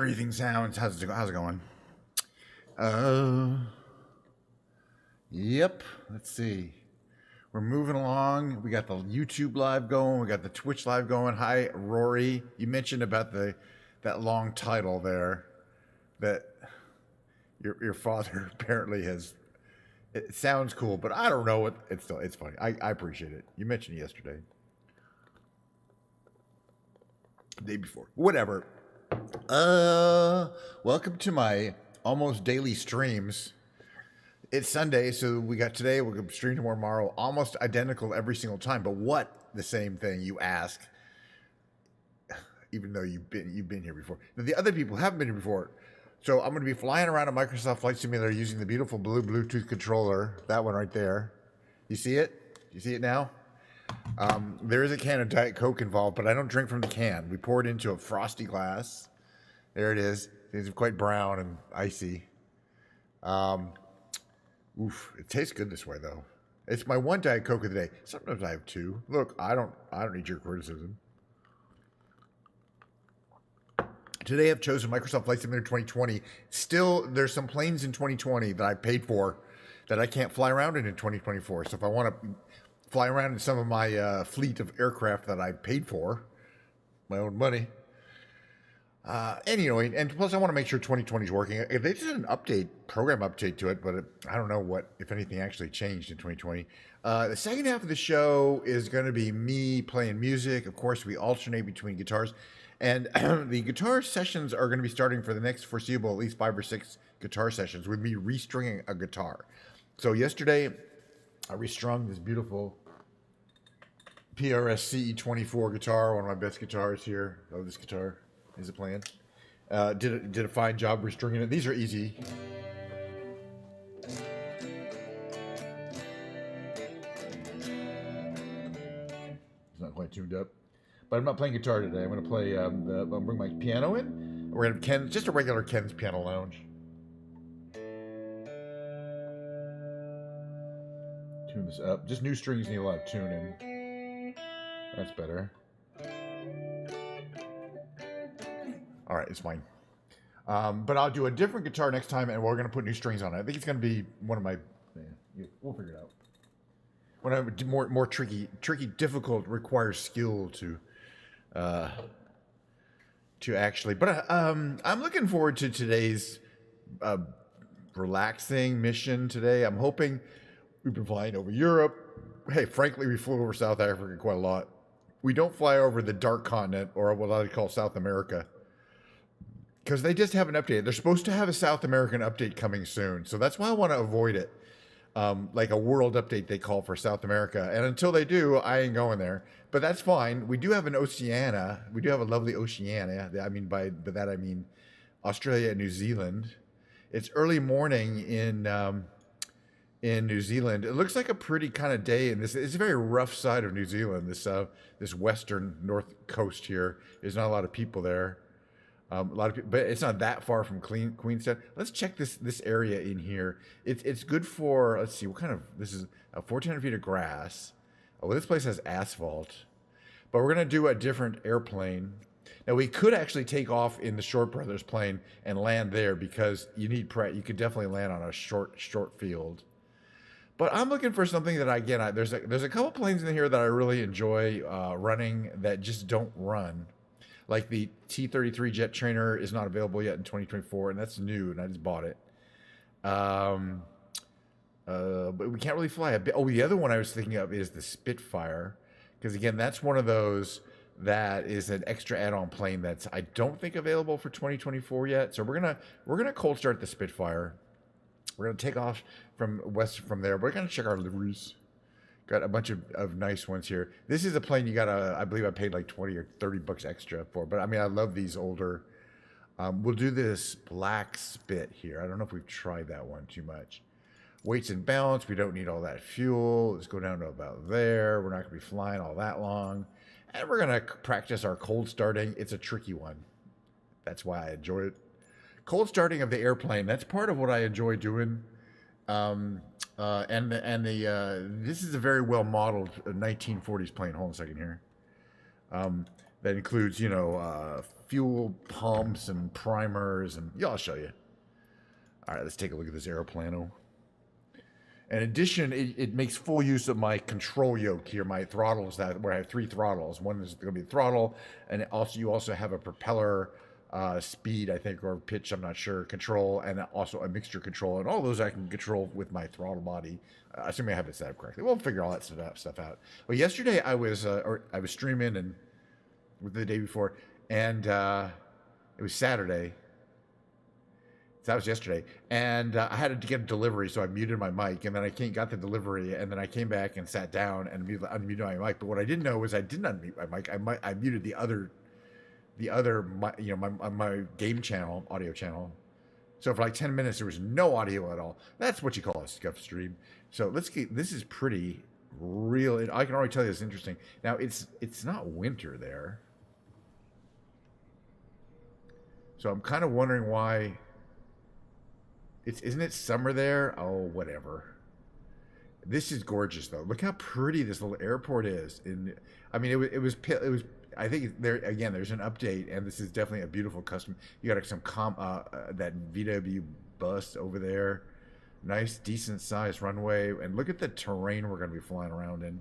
breathing sounds. How's it going? Uh, yep. Let's see. We're moving along. We got the YouTube live going. We got the Twitch live going. Hi, Rory. You mentioned about that long title there that your father apparently has. It sounds cool, but I don't know what it's funny. I appreciate it. You mentioned it yesterday. The day before. Whatever. Welcome to my almost daily streams. It's Sunday, so we got today, we're going to stream tomorrow, almost identical every single time. But what the same thing, you ask, even though you've been here before. Now, the other people haven't been here before. So I'm going to be flying around a Microsoft Flight Simulator using the beautiful blue Bluetooth controller, that one right there. You see it? You see it now? There is a can of Diet Coke involved, but I don't drink from the can. We pour it into a frosty glass. There it is. It's quite brown and icy. Oof, it tastes good this way though. It's my one Diet Coke of the day. Sometimes I have two. Look, I don't need your criticism. Today I've chosen Microsoft Flight Simulator 2020. Still, there's some planes in 2020 that I paid for that I can't fly around in 2024. So if I want to fly around in some of my fleet of aircraft that I paid for, my own money. Anyway, and plus I want to make sure 2020 is working. They just had an program update to it, but I don't know what, if anything, actually changed in 2020. The second half of the show is going to be me playing music. Of course, we alternate between guitars. And the guitar sessions are going to be starting for the next foreseeable, at least 5 or 6 guitar sessions with me restringing a guitar. So yesterday, I restrung this beautiful PRS CE24 guitar, one of my best guitars here. Oh, this guitar is it playing? Did a fine job restringing it. These are easy. It's not quite tuned up. But I'm not playing guitar today. I'm going to play, I'll bring my piano in. We're going to have just a regular Ken's Piano Lounge. Tune this up. Just new strings need a lot of tuning. That's better. All right, it's fine. But I'll do a different guitar next time, and we're going to put new strings on it. I think it's going to be one of my... we'll figure it out. When I more tricky, difficult, requires skill to actually. But I'm looking forward to today's relaxing mission today. I'm hoping we've been flying over Europe. Hey, frankly, we flew over South Africa quite a lot. We don't fly over the dark continent, or what I call South America, because they just haven't updated. They're supposed to have a South American update coming soon, so that's why I want to avoid it. Like a world update they call for South America. And until they do, I ain't going there. But that's fine. We do have an Oceania. We do have a lovely Oceania. I mean, by that I mean Australia and New Zealand. It's early morning in New Zealand. It looks like a pretty kind of day in this. It's a very rough side of New Zealand. This western north coast here. There's not a lot of people there. A lot of people, but it's not that far from Queenstown. Let's check this area in here. It's good for, let's see, what kind of, this is 1,400 feet of grass. Oh, well, this place has asphalt. But we're going to do a different airplane. Now, we could actually take off in the Short Brothers plane and land there because you need you could definitely land on a short field. But I'm looking for something that, again, there's a couple planes in here that I really enjoy running that just don't run. Like the T-33 jet trainer is not available yet in 2024, and that's new, and I just bought it. But we can't really fly a bit. Oh, the other one I was thinking of is the Spitfire, because again, that's one of those that is an extra add-on plane that's I don't think available for 2024 yet. So we're gonna cold start the Spitfire. We're gonna take off from there. We're gonna check our liveries. Got a bunch of nice ones here. This is a plane you gotta, I believe I paid like 20 or 30 bucks extra for, but I mean, I love these older. We'll do this black Spit here. I don't know if we've tried that one too much. Weights and balance, we don't need all that fuel. Let's go down to about there. We're not gonna be flying all that long. And we're gonna practice our cold starting. It's a tricky one. That's why I enjoy it. Cold starting of the airplane, that's part of what I enjoy doing. This is a very well modeled 1940s plane. Hold on a second here. That includes, you know, fuel pumps and primers, and yeah, I'll show you. All right, let's take a look at this Aeroplano. In addition, it makes full use of my control yoke here, my throttles, where I have 3 throttles. One is going to be the throttle, and also you also have a propeller speed, I think, or pitch, I'm not sure, control, and also a mixture control. And all those I can control with my throttle body, assuming I have it set up correctly. We'll figure all that stuff out. Well, yesterday I was streaming, and with the day before, and it was Saturday. So that was yesterday, and I had to get a delivery, so I muted my mic, and then I got the delivery, and then I came back and sat down and unmuted my mic. But what I didn't know was I didn't unmute my mic. I muted the other, you know, my game channel, audio channel. So for like 10 minutes, there was no audio at all. That's what you call a scuff stream. So let's get, this is pretty real. I can already tell you it's interesting. Now it's not winter there, so I'm kind of wondering why. Isn't it summer there? Oh, whatever. This is gorgeous though. Look how pretty this little airport is. I mean, it was. I think there again. There's an update, and this is definitely a beautiful custom. You got some that VW bus over there. Nice, decent sized runway, and look at the terrain we're going to be flying around in.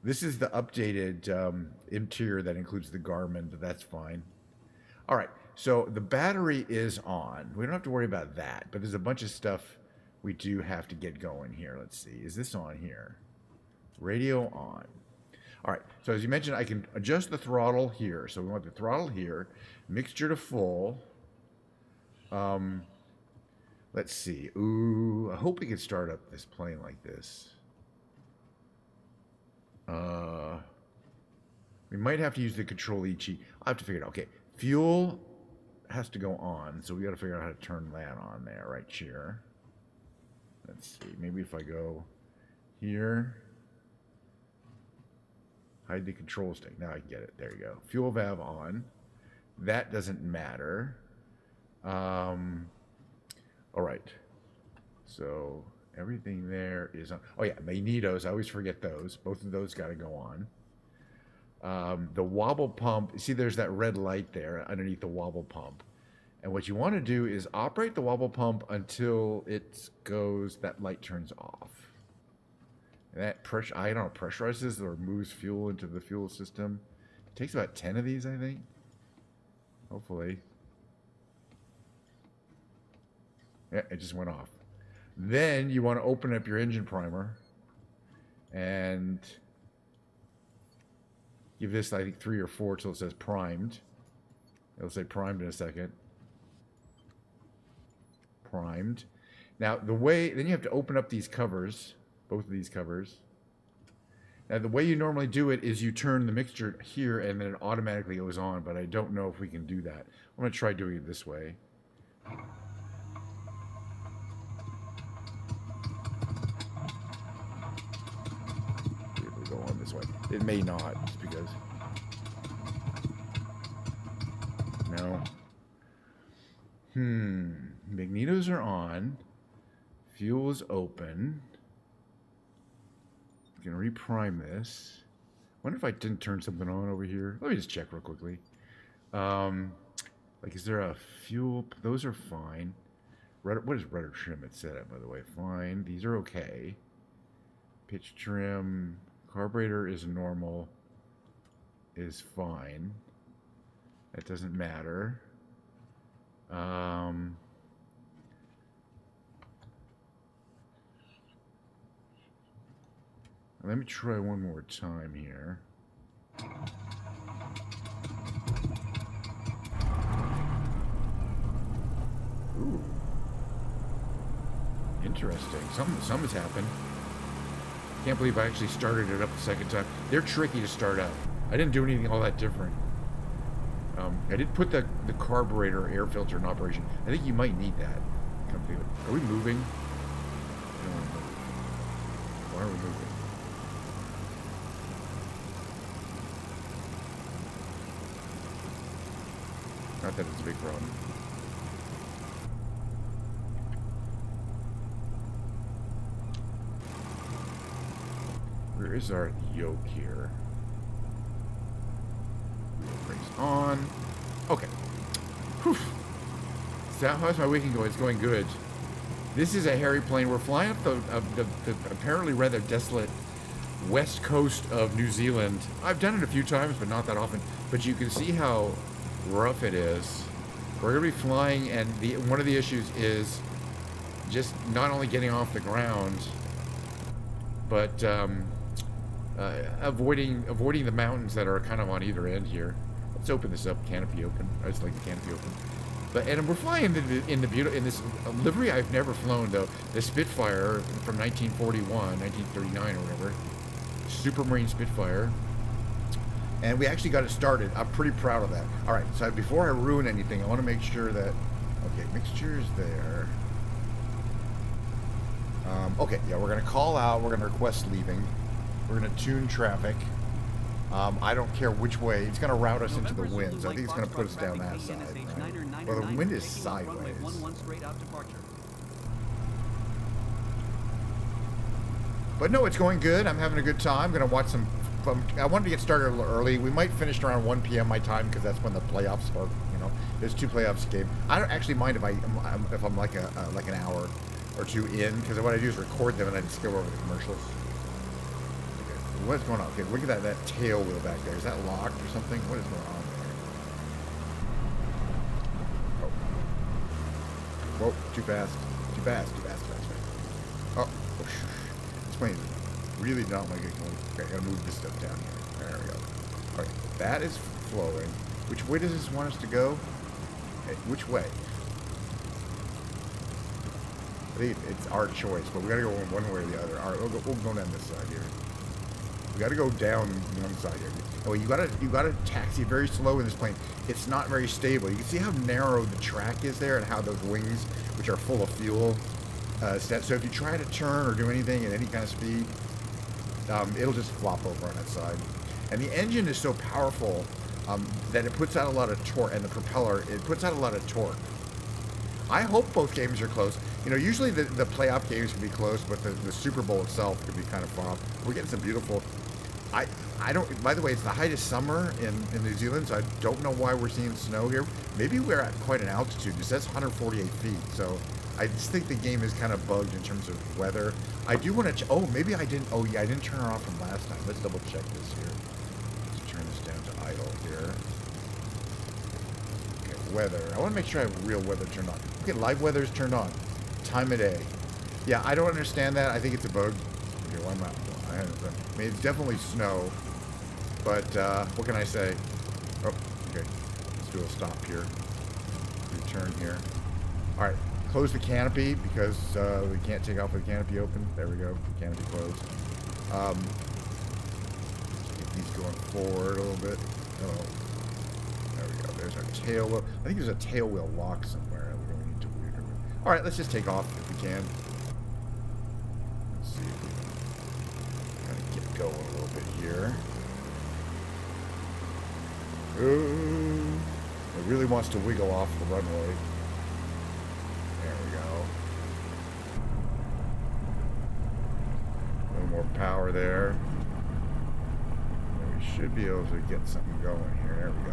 This is the updated interior that includes the Garmin, but that's fine. All right. So the battery is on. We don't have to worry about that, but there's a bunch of stuff we do have to get going here. Let's see. Is this on here? Radio on. All right. So as you mentioned, I can adjust the throttle here. So we want the throttle here, mixture to full. Let's see. Ooh, I hope we can start up this plane like this. We might have to use the control EG. I'll have to figure it out. Okay. Fuel has to go on, so we got to figure out how to turn that on there right here. Let's see, maybe if I go here, hide the control stick. Now I can get it. There you go. Fuel valve on. That doesn't matter. All right. So everything there is on. Oh yeah, magnetos. I always forget those. Both of those got to go on. The wobble pump, see there's that red light there underneath the wobble pump. And what you want to do is operate the wobble pump until that light turns off. And that pressure, I don't know, pressurizes or moves fuel into the fuel system. It takes about 10 of these, I think. Hopefully. Yeah, it just went off. Then you want to open up your engine primer and give this, I think, 3 or 4 till it says primed. It'll say primed in a second. Primed. Now, then you have to open up these covers, both of these covers. Now, the way you normally do it is you turn the mixture here and then it automatically goes on, but I don't know if we can do that. I'm going to try doing it this way. Go on this way. It may not, just because. No. Magnetos are on. Fuel is open. I'm gonna reprime this. Wonder if I didn't turn something on over here. Let me just check real quickly. Like, is there a fuel? Those are fine. What is rudder trim? It's set up, by the way. Fine. These are okay. Pitch trim. Carburetor is normal, is fine. That doesn't matter. Let me try one more time here. Ooh. Interesting. Something's happened. Can't believe I actually started it up the second time. They're tricky to start up. I didn't do anything all that different. I did put the carburetor air filter in operation. I think you might need that. Come through it. Are we moving? I don't want to move. Why are we moving? Not that it's a big problem. Where is our yoke here? fun. Okay. Whew. So how's my weekend going? It's going good. This is a hairy plane. We're flying up the apparently rather desolate west coast of New Zealand. I've done it a few times, but not that often. But you can see how rough it is. We're going to be flying, and one of the issues is just not only getting off the ground, but avoiding the mountains that are kind of on either end here. Let's open this up. Canopy open. I just like the canopy open. And we're flying in this livery I've never flown, though. The Spitfire from 1941, 1939 or whatever. Supermarine Spitfire. And we actually got it started. I'm pretty proud of that. All right, so before I ruin anything, I want to make sure that... Okay, mixture's there. Okay, yeah, we're going to call out. We're going to request leaving. We're going to tune traffic. I don't care which way. It's going to route us into the wind, so I think it's going to put us down that side. Right? Well, the wind is sideways. But no, it's going good. I'm having a good time. I'm going to watch some... I wanted to get started a little early. We might finish around 1 p.m. my time, because that's when the playoffs start. You know, there's 2 playoffs game. I don't actually mind if I'm like an hour or 2 in, because what I do is record them and I just go over the commercials. What's going on? Okay, look at that tail wheel back there. Is that locked or something? What is going on there? Oh. Whoa, too fast. Too fast. Oh, this plane is really not like it going. Okay, I gotta move this stuff down here. There we go. Alright, that is flowing. Which way does this want us to go? Okay, which way? I think it's our choice, but we gotta go one way or the other. Alright, we'll go down this side here. We got to go down one side here. Oh, you got to taxi very slow in this plane. It's not very stable. You can see how narrow the track is there, and how those wings, which are full of fuel, so if you try to turn or do anything at any kind of speed, it'll just flop over on that side. And the engine is so powerful that it puts out a lot of torque, and the propeller, it puts out a lot of torque. I hope both games are close. You know, usually the playoff games can be close, but the Super Bowl itself could be kind of far. We're getting some beautiful... I don't... By the way, it's the height of summer in New Zealand, so I don't know why we're seeing snow here. Maybe we're at quite an altitude. It says 148 feet, so I just think the game is kind of bugged in terms of weather. I do want to... Oh, maybe I didn't... Oh, yeah, I didn't turn her off from last time. Let's double check this here. Let's turn this down to idle here. Okay, weather. I want to make sure I have real weather turned on. Okay, live weather is turned on. Time of day. Yeah, I don't understand that. I think it's a bug. Okay, why am I... I mean, it's definitely snow, but what can I say? Oh, okay. Let's do a stop here. Return here. All right, close the canopy because we can't take off with the canopy open. There we go. Canopy closed. Get these going forward a little bit. Oh, there we go. There's our tail wheel. I think there's a tail wheel lock somewhere. We don't need to weird. All right, let's just take off if we can. Let's see if we can get going a little bit here. Ooh, it really wants to wiggle off the runway. There we go. A little more power there. And we should be able to get something going here. There we go.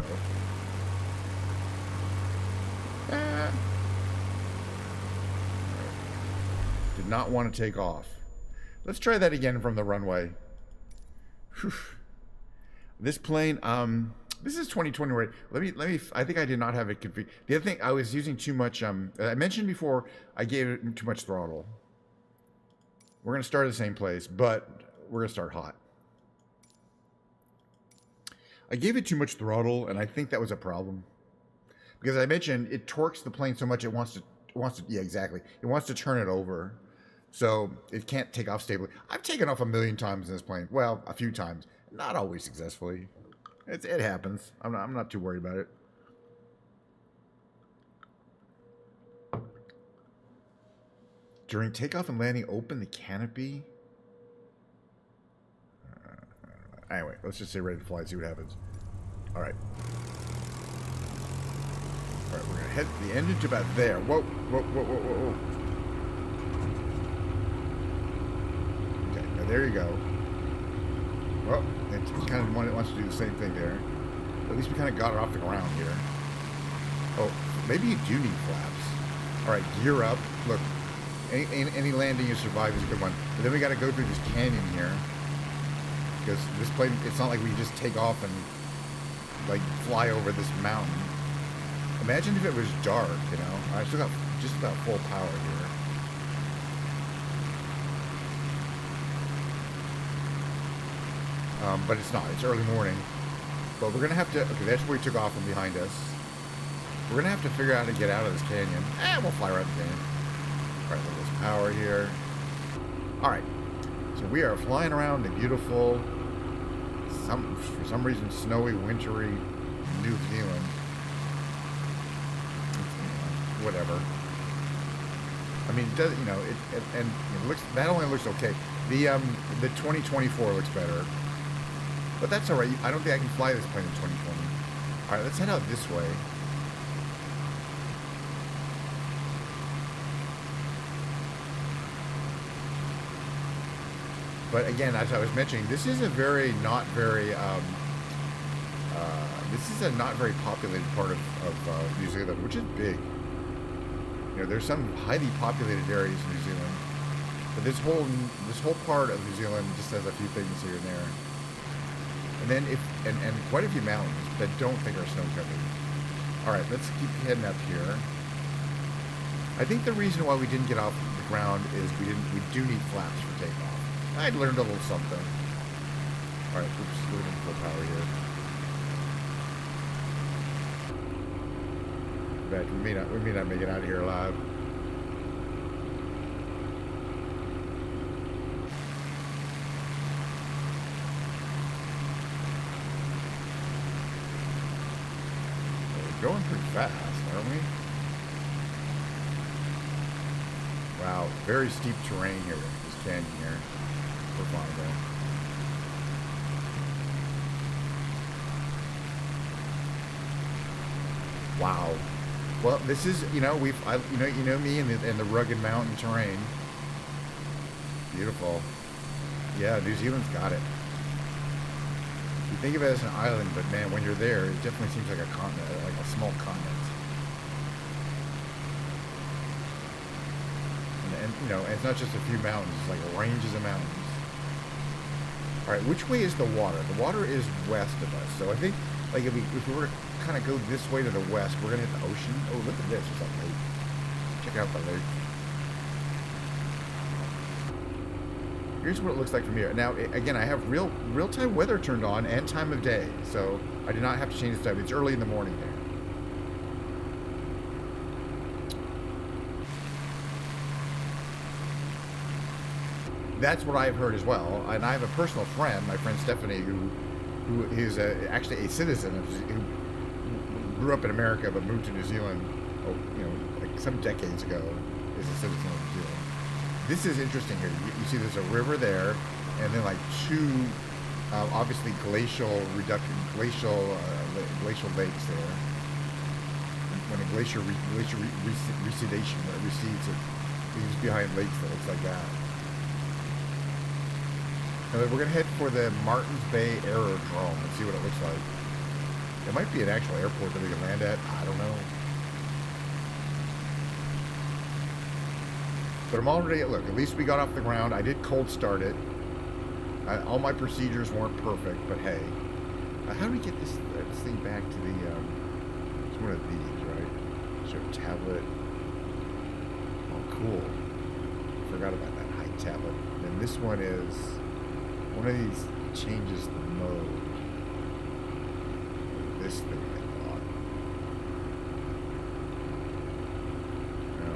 Did not want to take off. Let's try that again from the runway. Whew. This plane, this is 2020, right? Let me, I think I did not have it configured. The other thing, I was using too much, I mentioned before, I gave it too much throttle. We're going to start at the same place, but we're going to start hot. I gave it too much throttle, and I think that was a problem. Because I mentioned, it torques the plane so much it wants to, yeah, exactly. It wants to turn it over. So it can't take off stably. I've taken off 1,000,000 times in this plane. Well, a few times. Not always successfully. It happens. I'm not too worried about it. During takeoff and landing, open the canopy. Anyway, let's just say ready to fly and see what happens. All right. All right, we're going to head the engine to about there. Whoa, whoa, whoa, whoa, whoa, whoa. Okay, now there you go. Well, it kind of wants to do the same thing there. At least we kind of got it off the ground here. Oh, maybe you do need flaps. All right, gear up. Look, any landing you survive is a good one. But then we got to go through this canyon here. Because this plane, it's not like we just take off and like fly over this mountain. Imagine if it was dark, you know. I still got just about full power here. But it's not. It's early morning. But we're gonna have to. Okay, that's where we took off from behind us. We're gonna have to figure out how to get out of this canyon. We'll fly right the canyon. All right, look at this power here. All right. So we are flying around the beautiful, for some reason, snowy, wintry New Zealand. Whatever. I mean, it does, you know, and it looks, that only looks okay. The 2024 looks better, but that's all right. I don't think I can fly this plane in 2020. All right, let's head out this way. But again, as I was mentioning, this is a not very populated part of New Zealand, which is big. You know, there's some highly populated areas in New Zealand, but this whole part of New Zealand just has a few things here and there, and then and quite a few mountains that don't think are snow covered. All right, let's keep heading up here. I think the reason why we didn't get off the ground is we do need flaps for takeoff. I learned a little something. All right, oops, we're in full power here. But we may not make it out of here alive. We're going pretty fast, aren't we? Wow, very steep terrain here. This canyon here. We're fine though. Wow. Well, this is, you know, you know me and the rugged mountain terrain. Beautiful. Yeah, New Zealand's got it. You think of it as an island, but man, when you're there, it definitely seems like a continent, like a small continent. And you know, it's not just a few mountains; it's like ranges of mountains. All right, which way is the water? The water is west of us, so I think, like, if we were to kind of go this way to the west, we're gonna hit the ocean. Oh, look at this! There's a lake. Check out the lake. Here's what it looks like from here. Now, again, I have real-time weather turned on and time of day, so I did not have to change the time. It's early in the morning there. That's what I've heard as well, and I have a personal friend, my friend Stephanie, who is actually a citizen who grew up in America but moved to New Zealand, you know, like some decades ago, is a citizen of New Zealand. This is interesting here. You see, there's a river there, and then like two, obviously glacial lakes there. When a glacier recedation recedes, it leaves behind lakes that looks like that. And then we're gonna head for the Martins Bay Aerodrome and see what it looks like. It might be an actual airport that we can land at. I don't know. But I'm already, look, at least we got off the ground. I did cold start it. All my procedures weren't perfect, but hey. How do we get this thing back to the, it's one of these, right? So tablet. Oh, cool. Forgot about that high tablet. And this one is, one of these changes the mode. This thing, I thought. No.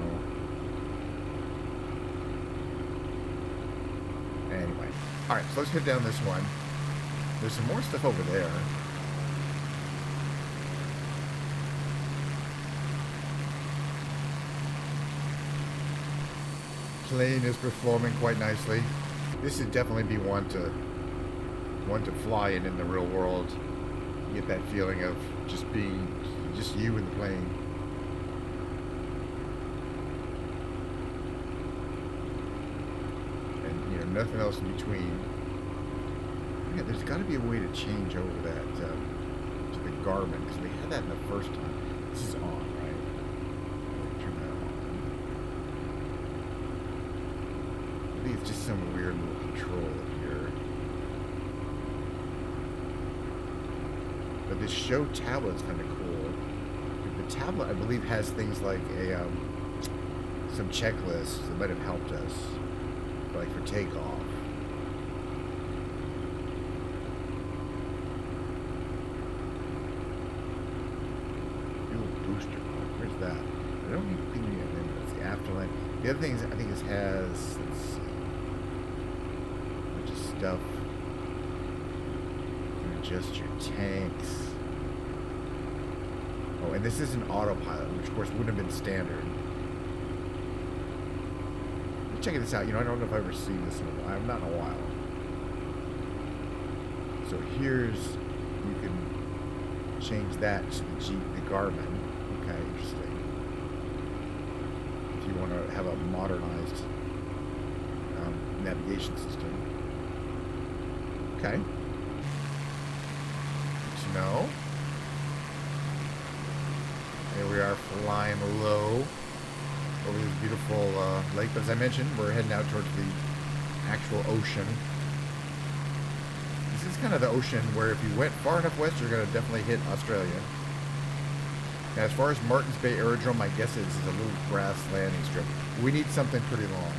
Anyway. Alright, so let's head down this one. There's some more stuff over there. Plane is performing quite nicely. This would definitely be one to fly in the real world. You get that feeling of just being just you in the plane. And you know, nothing else in between. Yeah, there's got to be a way to change over that to the Garmin, because we had that in the first time. This is on, right? Turn that on. I think it's just some weird little control up here. But this show tablet's kind of cool. The tablet, I believe, has things like a some checklists that might have helped us, like for takeoff. Fuel booster. Where's that? I don't think we have any. It's the afterlife. The other things I think it has. Let's see. A bunch of stuff. Adjust your tanks. Oh, and this is an autopilot, which of course wouldn't have been standard. Check this out. You know, I don't know if I've ever seen this in a while. Not in a while. So here's, you can change that to the Garmin. Okay, interesting. If you want to have a modernized navigation system. Okay. No. Here we are flying low over this beautiful lake. But as I mentioned, we're heading out towards the actual ocean. This is kind of the ocean where if you went far enough west, you're going to definitely hit Australia. Now, as far as Martins Bay Aerodrome, my guess is a little grass landing strip. We need something pretty long.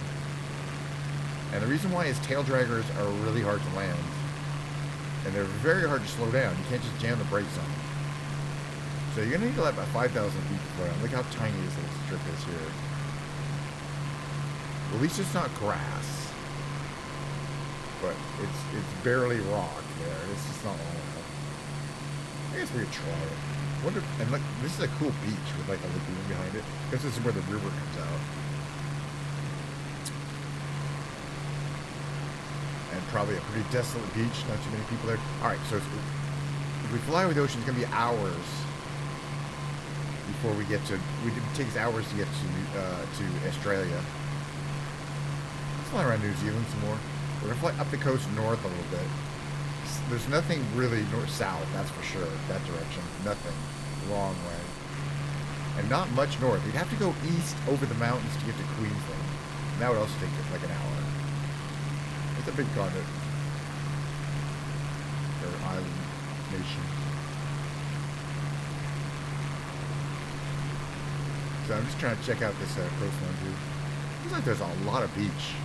And the reason why is tail draggers are really hard to land. And they're very hard to slow down. You can't just jam the brakes on them. So you're going to need to let about 5,000 feet to slow down. Look how tiny this little strip is here. Well, at least it's not grass. But it's barely rock there. It's just not long enough. I guess we could try it. Wonder, and look, this is a cool beach with like a lagoon behind it. I guess this is where the river comes out. And probably a pretty desolate beach, not too many people there. Alright, so if we fly over the ocean, it's going to be hours before we get to... It takes hours to get to Australia. Let's fly around New Zealand some more. We're going to fly up the coast north a little bit. There's nothing really north-south, that's for sure, that direction. Nothing. Long way. And not much north. You'd have to go east over the mountains to get to Queensland. And that would also take like an hour. It's a big continent. Or island nation. So I'm just trying to check out this coastline too. Looks like there's a lot of beach.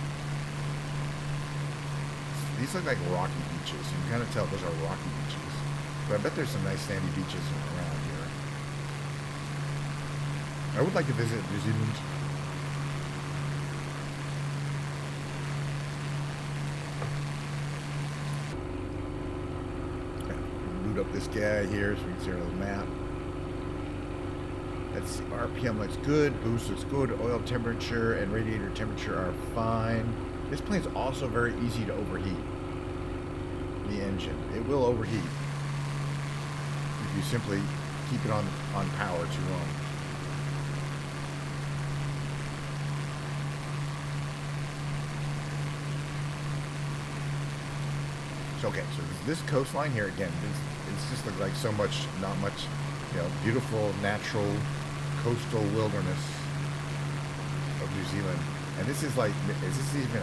These look like rocky beaches. You can kind of tell those are rocky beaches. But I bet there's some nice sandy beaches around here. I would like to visit New Zealand. Loot up this guy here so we can see our little map. Let's see, RPM looks good, boost looks good, oil temperature and radiator temperature are fine. This plane's also very easy to overheat. The engine. It will overheat if you simply keep it on power too long. So, okay, so this coastline here again, it's just look like so much, not much, you know, beautiful natural coastal wilderness of New Zealand. And this is like, is this even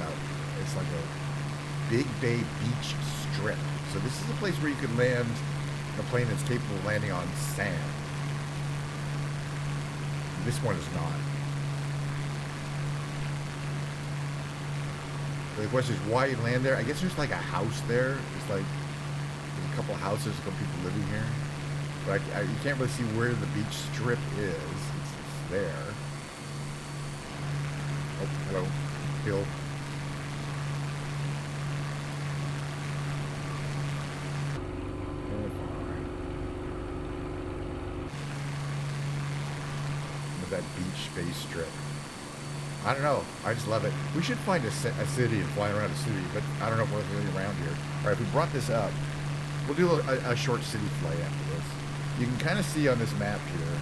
it's like a big bay beach strip. So this is a place where you could land a plane that's capable of landing on sand. This one is not. So the question is why you land there. I guess there's like a house there. It's like there's a couple houses, a couple people living here. But you can't really see where the beach strip is. It's there. Oh, hello. Hill. That beach space strip. I don't know. I just love it. We should find a city and fly around a city, but I don't know if we're really around here. All right, if we brought this up, we'll do a short city flight after this. You can kind of see on this map here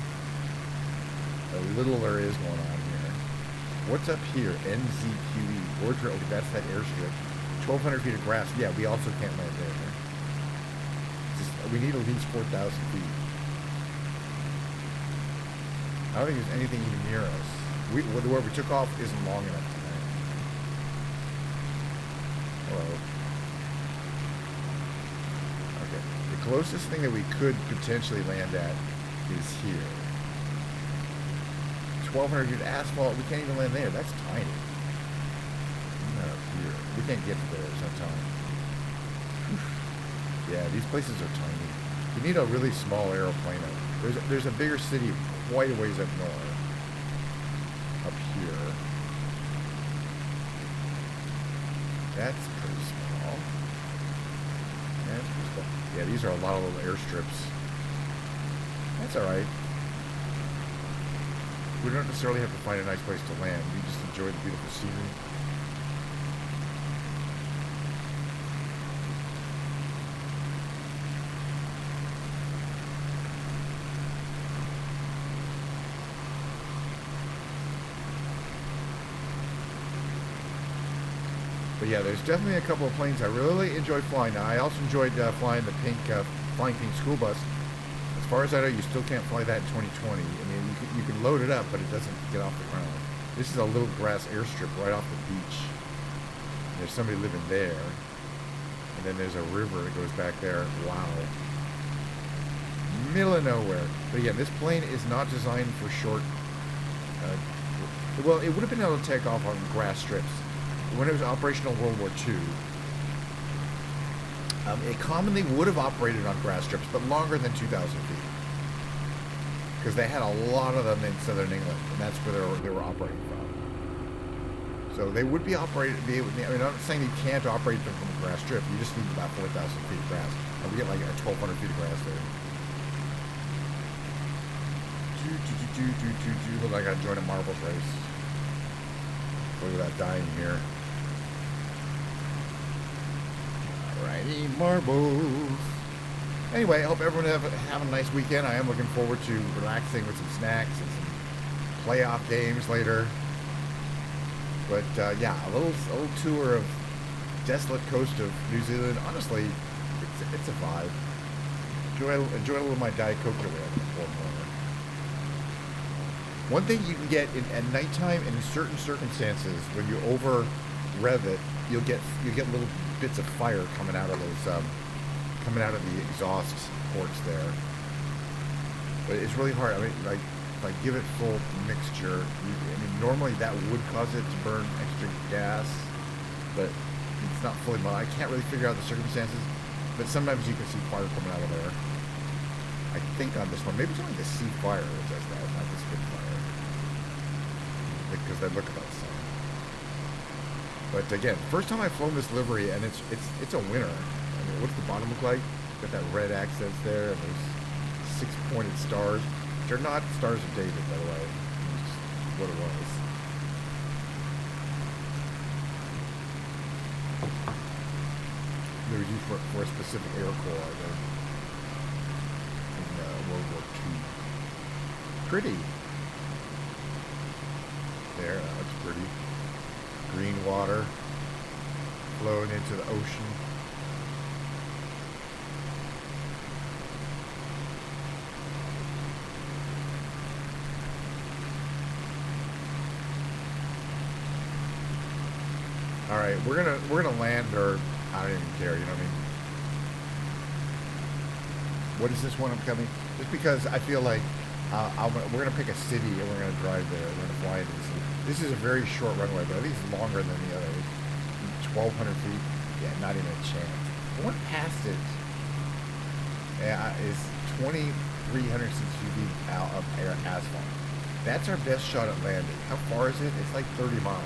a little there is going on here. What's up here? NZQE. Okay, that's that airstrip. 1,200 feet of grass. Yeah, we also can't land there. We need at least 4,000 feet. I don't think there's anything even near us. Where we took off isn't long enough to land. Hello. Okay. The closest thing that we could potentially land at is here. 1,200 feet asphalt. We can't even land there. That's tiny. Not up here. We can't get to there. There's no time. Yeah, these places are tiny. You need a really small aeroplane. There's a bigger city quite a ways up north. Up here. That's pretty small. That's pretty small. Yeah, these are a lot of little airstrips. That's alright. We don't necessarily have to find a nice place to land. We just enjoy the beautiful scenery. But yeah, there's definitely a couple of planes I really enjoy flying. Now, I also enjoyed flying the Flying Pink school bus. As far as I know, you still can't fly that in 2020. I mean, you can load it up, but it doesn't get off the ground. This is a little grass airstrip right off the beach. There's somebody living there. And then there's a river that goes back there. Wow. Middle of nowhere. But yeah, this plane is not designed for short... well, it would have been able to take off on grass strips. When it was operational in World War II, it commonly would have operated on grass strips, but longer than 2,000 feet. Because they had a lot of them in southern England, and that's where they were operating from. So they would be operated, I mean, I'm not saying you can't operate them from a grass strip, you just need about 4,000 feet of grass. And we get like 1,200 feet of grass there. Look like I joined a marbles race. Look at that dying here. Alrighty, marbles. Anyway, I hope everyone have a nice weekend. I am looking forward to relaxing with some snacks and some playoff games later. But yeah, a little tour of desolate coast of New Zealand. Honestly, it's a vibe. Enjoy a little of my Diet Coke away on the floor. One thing you can get at nighttime and in certain circumstances, when you over rev it, you'll get little bits of fire coming out of those coming out of the exhaust ports there. But it's really hard. I mean, like if I give it full mixture, I mean normally that would cause it to burn extra gas, but it's not fully mod. I can't really figure out the circumstances, but sometimes you can see fire coming out of there. I think on this one, maybe it's only the sea fire that does that, not the spit fire. Because they look about the same. But again, first time I've flown this livery, and it's a winner. I mean, what's the bottom look like? Got that red accents there, and those 6-pointed stars. They're not Stars of David, by the way. It's just what it was. They were used for a specific air corps, I think, in World War II. Pretty. There, that looks pretty. Green water flowing into the ocean. All right, we're gonna land, or I don't even care. You know what I mean? What is this one I'm coming? Just because I feel like we're gonna pick a city and we're gonna drive there. We're gonna fly into the city. This is a very short runway, but I think it's longer than the other. 1,200 feet. Yeah, not even a chance. The one past it is 2,360 feet out of air asphalt. That's our best shot at landing. How far is it? It's like 30 miles.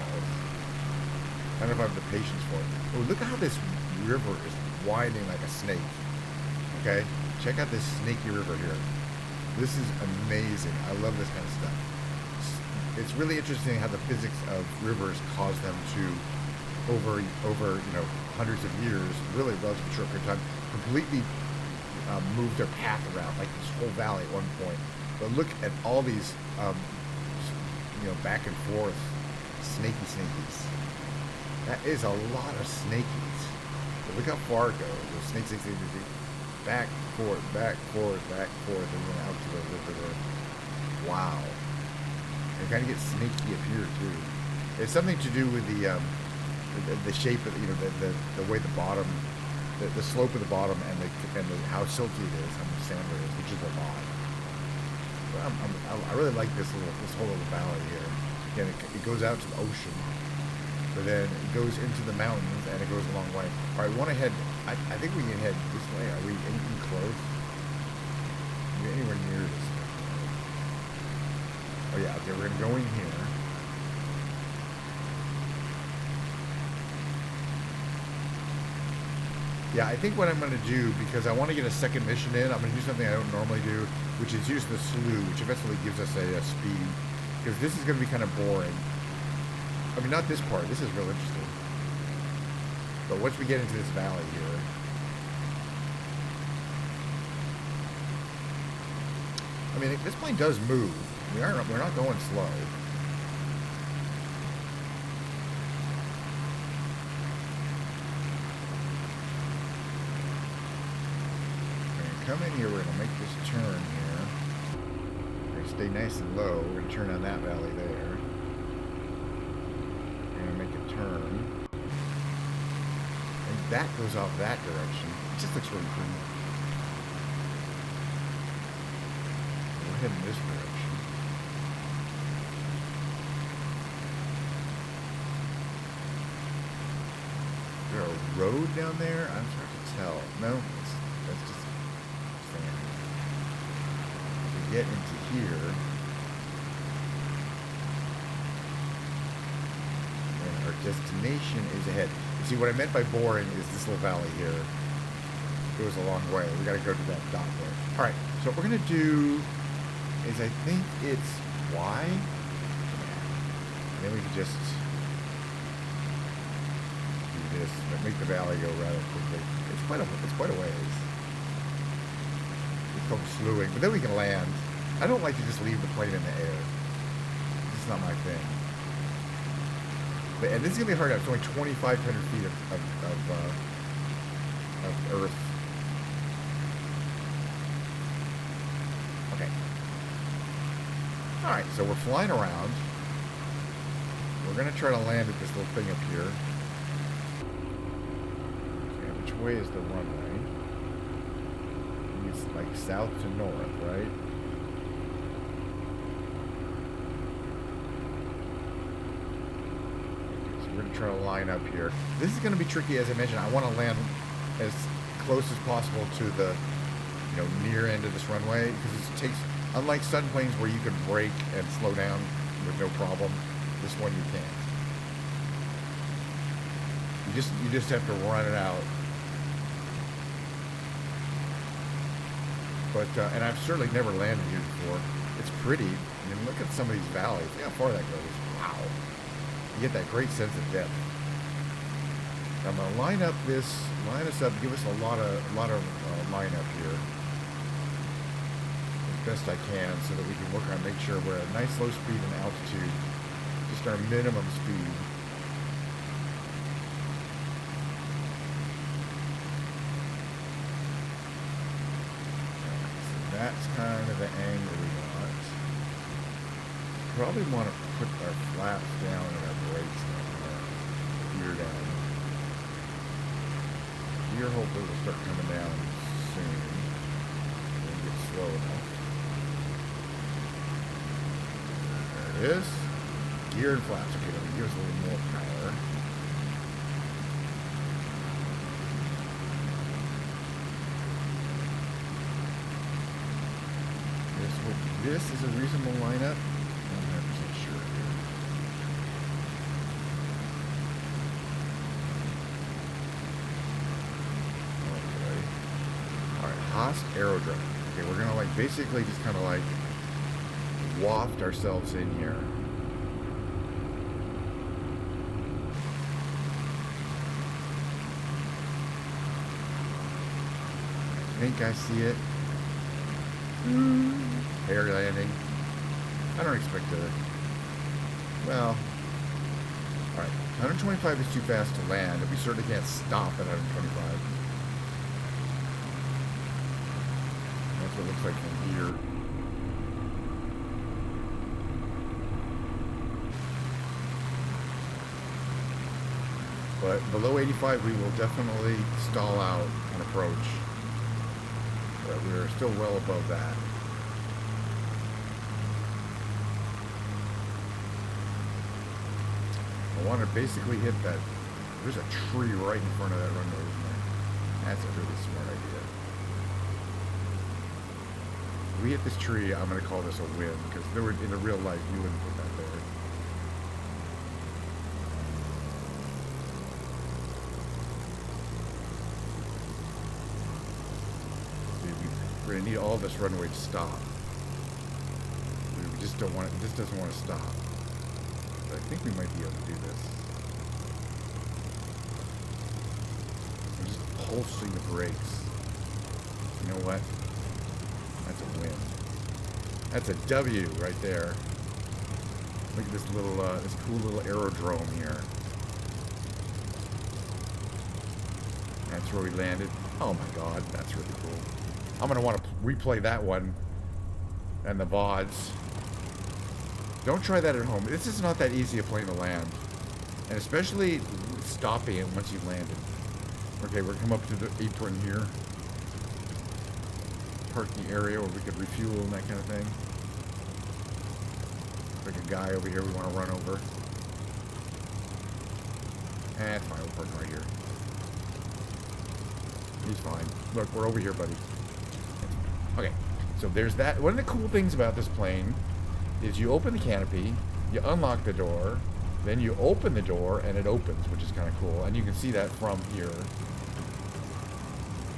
I don't know if I have the patience for it. Oh, look at how this river is winding like a snake. Okay? Check out this snaky river here. This is amazing. I love this kind of stuff. It's really interesting how the physics of rivers cause them to, over hundreds of years, really relatively short period of time, completely move their path around, like this whole valley at one point. But look at all these, back and forth, snakies. That is a lot of snakies. But look how far it goes. The snake, back, forth, and then out to the river there. Wow. It kind of gets snaky up here too. It's something to do with the shape of the way the bottom, the slope of the bottom, and how silty it is, how much sand there is, which is a lot. But I really like this whole little valley here. Again, it goes out to the ocean, but then it goes into the mountains and it goes a long way. All right, we want to head. I think we can head this way. Are we anything close? Are we anywhere near this? Oh yeah, okay, we're gonna go in here. Yeah, I think what I'm gonna do, because I want to get a second mission in, I'm gonna do something I don't normally do, which is use the slough, which eventually gives us a speed. Because this is gonna be kind of boring. I mean, not this part. This is real interesting. But once we get into this valley here, I mean, this plane does move. We're not going slow. We're gonna come in here. We're gonna make this turn here. We're gonna stay nice and low. We're gonna turn on that valley there. We're gonna make a turn. And that goes off that direction. It just looks really cool. We're heading this direction. Is there a road down there? I'm hard to tell. No, that's just sand. If we get into here, and our destination is ahead. You see, what I meant by boring is this little valley here. It goes a long way. We got to go to that dot there. All right. So what we're gonna do is, I think it's Y, and then we can just do this, make the valley go rather quickly. It's quite a ways. It's called slewing, but then we can land. I don't like to just leave the plane in the air. This is not my thing. But, and this is gonna be hard. It's only 2,500 feet of Earth. Okay. All right, so we're flying around. We're gonna try to land at this little thing up here. Okay, which way is the runway? It's like south to north, right? Okay, so we're gonna try to line up here. This is gonna be tricky, as I mentioned. I want to land as close as possible to the, near end of this runway, because it takes, unlike sun planes where you can brake and slow down with no problem, this one you can't. You just have to run it out. But and I've certainly never landed here before. It's pretty. I mean, look at some of these valleys. Look how far that goes. Wow. You get that great sense of depth. I'm gonna line us up, give us a lot of line up here. Best I can, so that we can work on make sure we're at a nice low speed and altitude, just our minimum speed. So that's kind of the angle we want. Probably want to put our flaps down and our brakes down, gear down. Gear hopefully will start coming down soon. We'll get slow enough. There it is. Gear and flaps. Okay, that'll give us a little more power. This is a reasonable lineup. I'm not 100% sure here. Okay. Alright, Haas Aerodrome. Okay, we're gonna basically just kind of waft ourselves in here. I think I see it. Air landing. I don't expect to. Well, alright. 125 is too fast to land, and we certainly can't stop at 125. That's what it looks like from here. But below 85, we will definitely stall out and approach. But we're still well above that. I want to basically hit that. There's a tree right in front of that runway, isn't there? That's a really smart idea. If we hit this tree, I'm going to call this a win, because in the real life, you wouldn't put that there. We're going to need all this runway to stop. We just don't want it. This doesn't want to stop. But I think we might be able to do this. I'm just pulsing the brakes. You know what? That's a win. That's a W right there. Look at this little, this cool little aerodrome here. That's where we landed. Oh my God, that's really cool. I'm gonna want to replay that one and the VODs. Don't try that at home. This is not that easy a plane to land, and especially stopping it once you've landed. Okay, we're come up to the apron here. Parking area where we could refuel and that kind of thing. Like a guy over here we want to run over. And fine, we're parking right here. He's fine. Look, we're over here, buddy. Okay, so there's that. One of the cool things about this plane is you open the canopy, you unlock the door, then you open the door and it opens, which is kind of cool. And you can see that from here.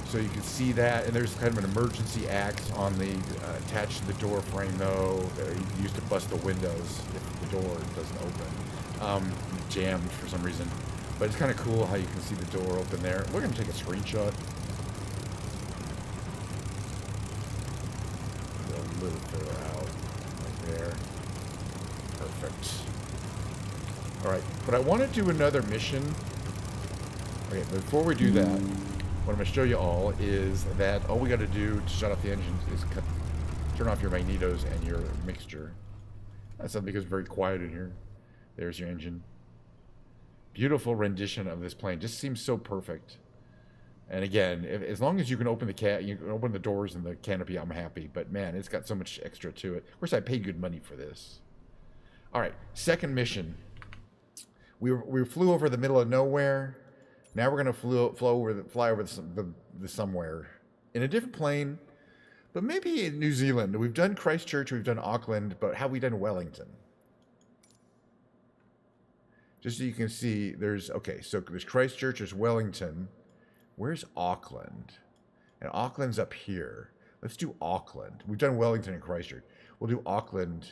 So you can see that, and there's kind of an emergency axe on the attached to the door frame, though. Used to bust the windows if the door doesn't open. Jammed for some reason. But it's kind of cool how you can see the door open there. We're going to take a screenshot. A little further out, right there. Perfect. All right, but I want to do another mission. Okay, before we do that, what I'm going to show you all is that all we got to do to shut off the engine is turn off your magnetos and your mixture. That's something because it's very quiet in here. There's your engine. Beautiful rendition of this plane. Just seems so perfect. And again, as long as you can open the doors and the canopy, I'm happy. But man, it's got so much extra to it. Of course, I paid good money for this. All right, second mission. We flew over the middle of nowhere. Now we're gonna fly over the somewhere in a different plane, but maybe in New Zealand. We've done Christchurch, we've done Auckland, but have we done Wellington? Just so you can see, so there's Christchurch, there's Wellington. Where's Auckland? And Auckland's up here. Let's do Auckland. We've done Wellington and Christchurch. We'll do Auckland.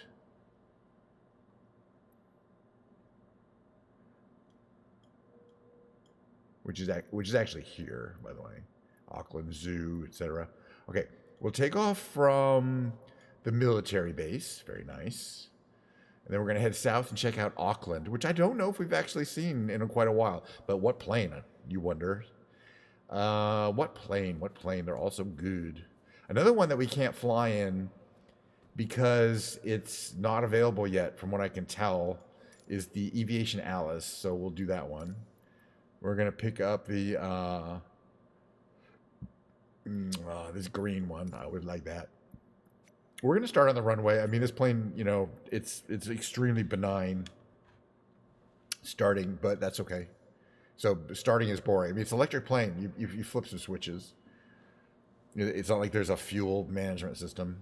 Which is actually here, by the way. Auckland Zoo, etc. Okay, we'll take off from the military base. Very nice. And then we're going to head south and check out Auckland, which I don't know if we've actually seen in quite a while. But what plane, you wonder? What plane? What plane? They're all so good. Another one that we can't fly in because it's not available yet, from what I can tell, is the Aviation Alice. So we'll do that one. We're going to pick up the this green one. I would like that. We're going to start on the runway. I mean, this plane, you know, it's extremely benign starting, but that's okay. So starting is boring. I mean, it's an electric plane. You flip some switches. It's not like there's a fuel management system.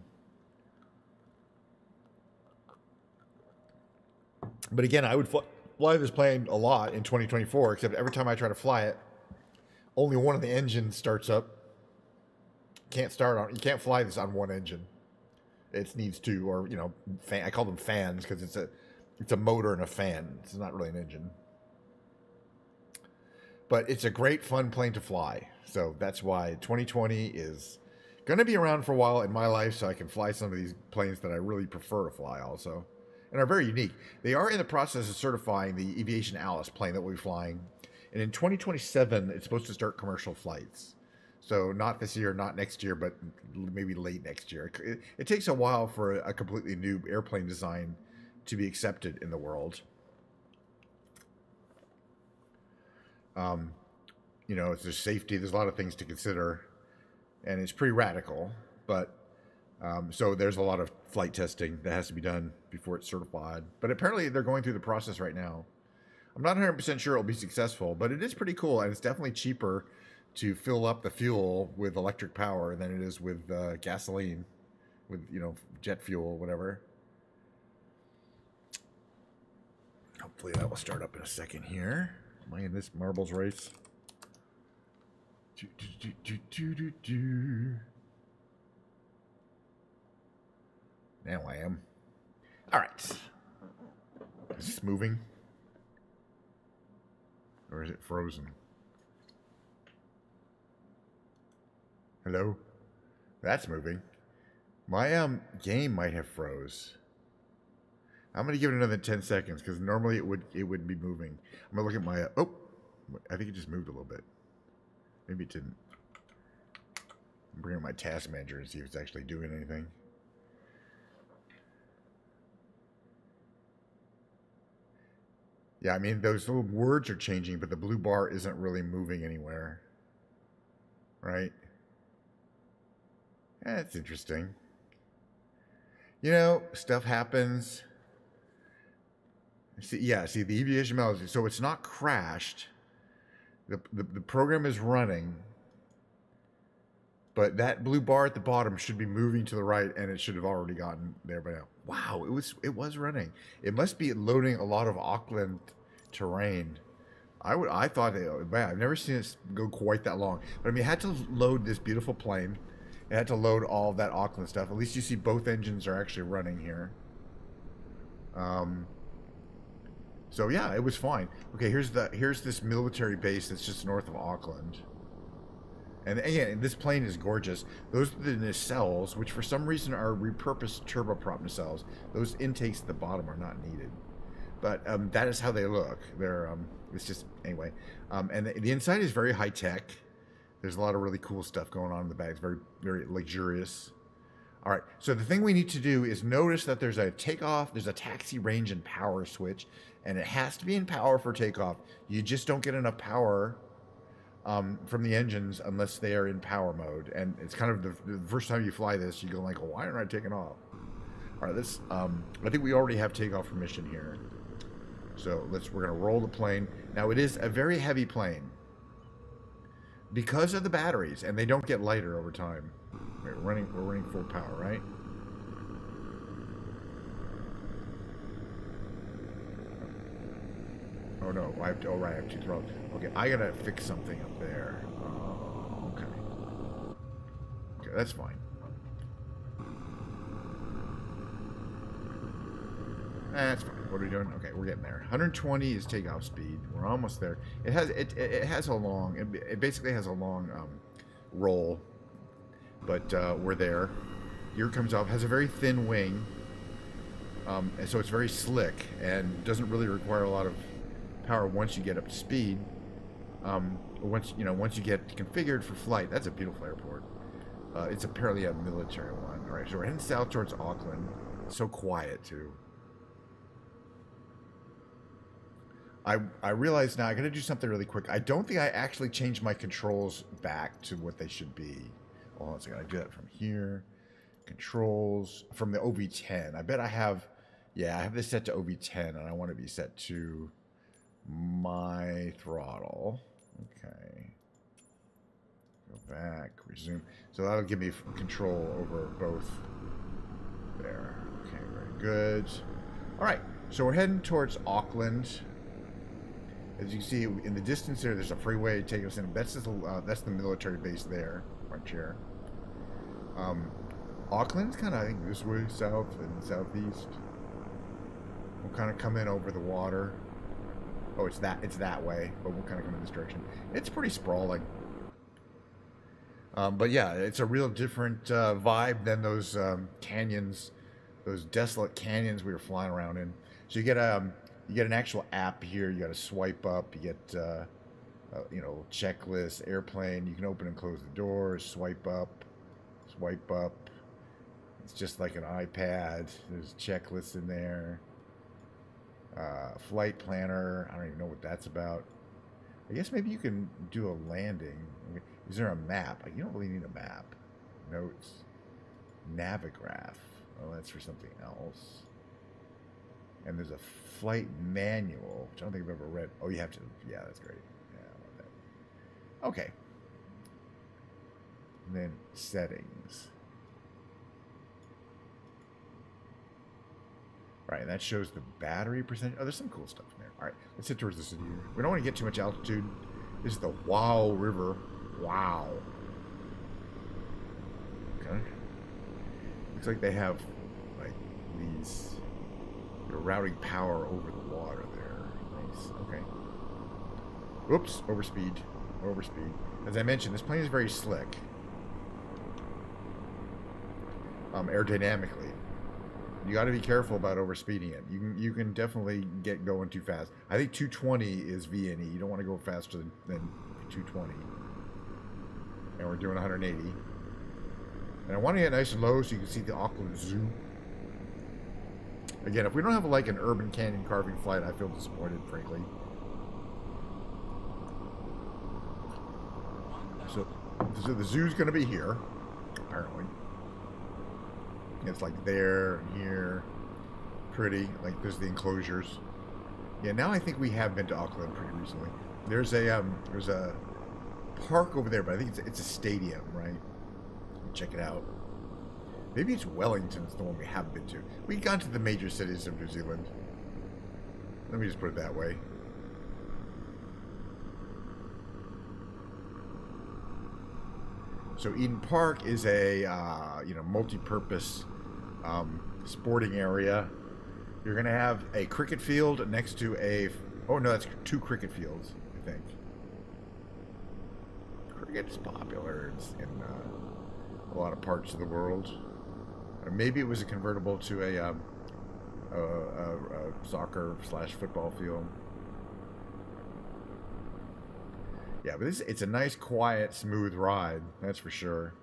But again, I would fly this plane a lot in 2024, except every time I try to fly it, only one of the engines starts up. You can't fly this on one engine. It needs two, or I call them fans because it's a motor and a fan. It's not really an engine. But it's a great fun plane to fly. So that's why 2020 is going to be around for a while in my life, so I can fly some of these planes that I really prefer to fly also. And are very unique. They are in the process of certifying the Aviation Alice plane that we'll be flying. And in 2027, it's supposed to start commercial flights. So not this year, not next year, but maybe late next year. It takes a while for a completely new airplane design to be accepted in the world. Um, you know, there's safety. There's a lot of things to consider, and it's pretty radical. But so there's a lot of flight testing that has to be done before it's certified. But apparently they're going through the process right now. I'm not 100% sure it'll be successful, but it is pretty cool, and it's definitely cheaper to fill up the fuel with electric power than it is with gasoline, with jet fuel, whatever. Hopefully that will start up in a second here. Am I in this marbles race? Now I am. All right. Is this moving? Or is it frozen? Hello? That's moving. My game might have froze. I'm gonna give it another 10 seconds because normally it wouldn't be moving. I'm gonna look at my oh, I think it just moved a little bit. Maybe it didn't. I'm bringing up my task manager and see if it's actually doing anything. Yeah, I mean those little words are changing, but the blue bar isn't really moving anywhere. Right? That's interesting. You know, stuff happens. See, yeah, see the EV HTML, so it's not crashed. The program is running, but that blue bar at the bottom should be moving to the right, and it should have already gotten there by now. Wow, it was running. It must be loading a lot of Auckland terrain. I thought, man, I've never seen it go quite that long. But I mean, it had to load this beautiful plane. It had to load all of that Auckland stuff. At least you see both engines are actually running here. So yeah, it was fine. Okay, here's this military base that's just north of Auckland. And again, this plane is gorgeous. Those are the nacelles, which for some reason are repurposed turboprop nacelles. Those intakes at the bottom are not needed. But that is how they look. They're it's just anyway. And the inside is very high tech. There's a lot of really cool stuff going on in the back. It's very, very luxurious. All right, so the thing we need to do is notice that there's a takeoff, there's a taxi range and power switch, and it has to be in power for takeoff. You just don't get enough power from the engines unless they are in power mode. And it's kind of the first time you fly this, you go like, well, why aren't I taking off? All right, let's, I think we already have takeoff permission here. So we're gonna roll the plane. Now it is a very heavy plane because of the batteries, and they don't get lighter over time. We're running full power, right? Oh no, I have to, oh right, I have two throttles. Okay, I gotta fix something up there. Okay. Okay, that's fine. That's fine. What are we doing? Okay, we're getting there. 120 is takeoff speed. We're almost there. It has a long, it basically has a long roll, but we're there. Gear comes off, has a very thin wing, and so it's very slick and doesn't really require a lot of power once you get up to speed. Once you get configured for flight. That's a beautiful airport. It's apparently a military one. All right, so we're heading south towards Auckland. It's so quiet too. I realize now I gotta do something really quick. I don't think I actually changed my controls back to what they should be. Hold on a second, I do that from here. Controls from the OV10. I bet I have, yeah, I have this set to OV10 and I want to be set to my throttle. Okay. Go back, resume. So that'll give me control over both there. Okay, very good. All right, so we're heading towards Auckland. As you can see in the distance there's a freeway taking us in. That's the military base there, right here. Auckland's kind of, I think, this way, south and southeast. We'll kind of come in over the water. Oh, it's that way, but we'll kind of come in this direction. It's pretty sprawling. But yeah, it's a real different vibe than those canyons, those desolate canyons we were flying around in. So you get an actual app here. You got to swipe up. You get checklist, airplane. You can open and close the doors. Swipe up, swipe up. It's just like an iPad. There's checklists in there. Flight planner. I don't even know what that's about. I guess maybe you can do a landing. Is there a map? You don't really need a map. Notes. Navigraph. Oh, that's for something else. And there's a flight manual, which I don't think I've ever read. Oh, you have to. Yeah, that's great. Yeah, I want that. Okay. And then settings. Right, and that shows the battery percentage. Oh, there's some cool stuff in there. All right, let's head towards the city. We don't want to get too much altitude. This is the Wow River. Wow. Okay. Looks like they have, like, these... They're routing power over the water there. Nice. Okay. Oops, overspeed. Overspeed. As I mentioned, this plane is very slick. Aerodynamically. You got to be careful about overspeeding it. You can definitely get going too fast. I think 220 is VNE. You don't want to go faster than 220. And we're doing 180. And I want to get nice and low so you can see the Auckland Zoo. Again, if we don't have like an urban canyon carving flight, I feel disappointed, frankly. So the zoo's going to be here, apparently. It's like there, here, pretty. Like there's the enclosures. Yeah, now I think we have been to Auckland pretty recently. There's a park over there, but I think it's a stadium, right? Check it out. Maybe it's Wellington. It's the one we haven't been to. We've gone to the major cities of New Zealand. Let me just put it that way. So Eden Park is a multi-purpose sporting area. You're going to have a cricket field next to a... Oh, no, that's 2 cricket fields, I think. Cricket's popular in a lot of parts of the world. Or maybe it was a convertible to a soccer/football field. Yeah, but it's a nice, quiet, smooth ride. That's for sure.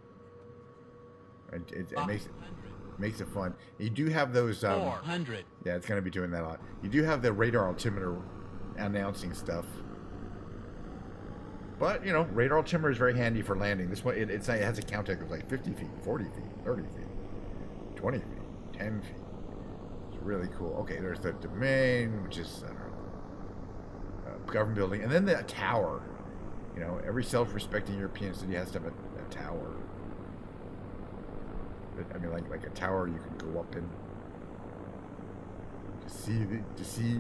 It makes it fun. You do have those... 400. Yeah, it's going to be doing that a lot. You do have the radar altimeter announcing stuff. But, radar altimeter is very handy for landing. This one, it has a count of like 50 feet, 40 feet, 30 feet, 20 feet, 10 feet. It's really cool. Okay, there's the domain, which is, I don't know, government building. And then the tower. Every self-respecting European city has to have a tower. I mean, like a tower you can go up in to see.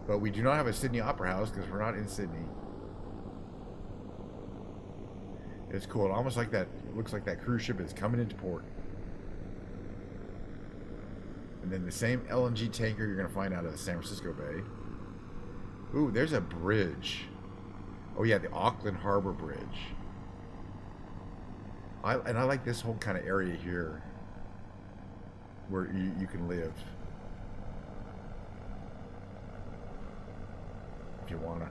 But we do not have a Sydney Opera House because we're not in Sydney. It's cool. It almost like that. It looks like that cruise ship is coming into port. And then the same LNG tanker you're going to find out of the San Francisco Bay. Ooh, there's a bridge. Oh yeah, the Auckland Harbor Bridge. I like this whole kind of area here where you can live if you wanna.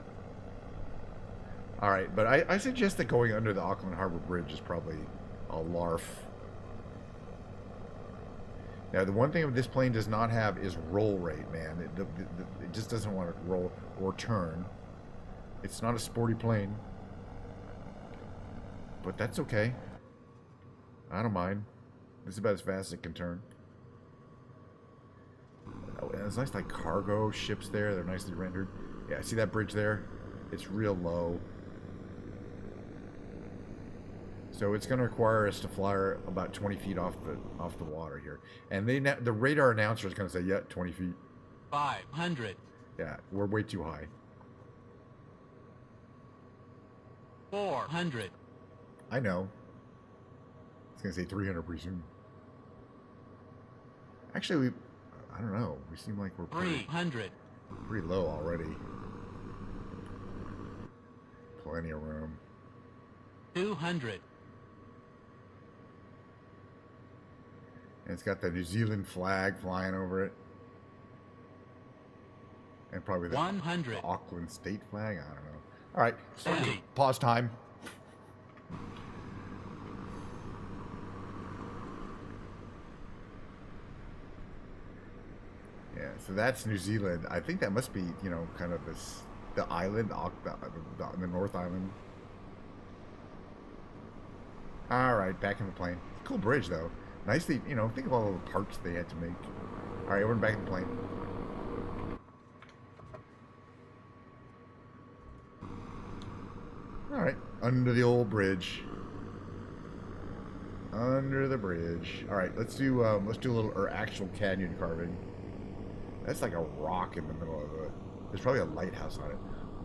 All right, but I suggest that going under the Auckland Harbor Bridge is probably a larf. Now, the one thing this plane does not have is roll rate, man. It just doesn't want to roll or turn. It's not a sporty plane. But that's okay. I don't mind. This is about as fast as it can turn. Oh, and there's nice like cargo ships there. They're nicely rendered. Yeah, see that bridge there? It's real low. So it's going to require us to fly about 20 feet off the water here. And the radar announcer is going to say, yeah, 20 feet. 500. Yeah, we're way too high. 400. I know. It's going to say 300 pretty soon. Actually, I don't know. We seem like we're 300. Pretty low already. Plenty of room. 200. And it's got the New Zealand flag flying over it. And probably the 100. Auckland state flag. I don't know. All right. So 50. Pause time. Yeah, so that's New Zealand. I think that must be, kind of this the island, the North Island. All right, back in the plane. Cool bridge though. Nicely, you know. Think of all the parts they had to make. All right, we're back in the plane. All right, under the old bridge. Under the bridge. All right, let's do a little actual canyon carving. That's like a rock in the middle of a. There's probably a lighthouse on it.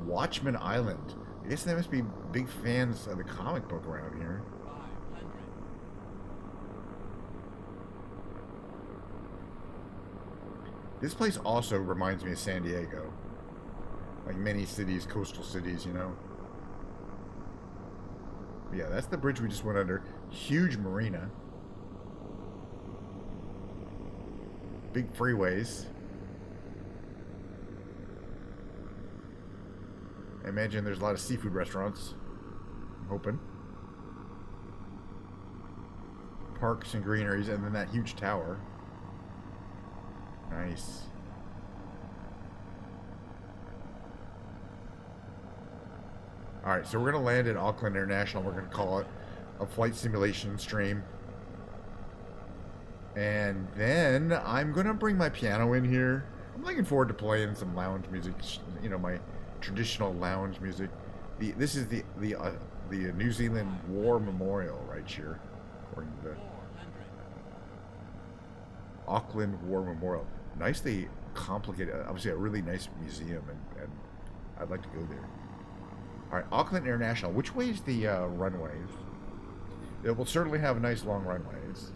Watchman Island. I guess they must be big fans of the comic book around here. 500. This place also reminds me of San Diego. Like many cities, coastal cities, you know. But yeah, that's the bridge we just went under. Huge marina. Big freeways. I imagine there's a lot of seafood restaurants. I'm hoping. Parks and greeneries, and then that huge tower. Nice. Alright, so we're going to land at Auckland International. We're going to call it a flight simulation stream. And then I'm going to bring my piano in here. I'm looking forward to playing some lounge music, you know, my traditional lounge music. This is the New Zealand War Memorial right here, according to the 400. Auckland War Memorial. Nicely complicated. Obviously, a really nice museum, and I'd like to go there. All right, Auckland International. Which way is the runways? It will certainly have nice long runways.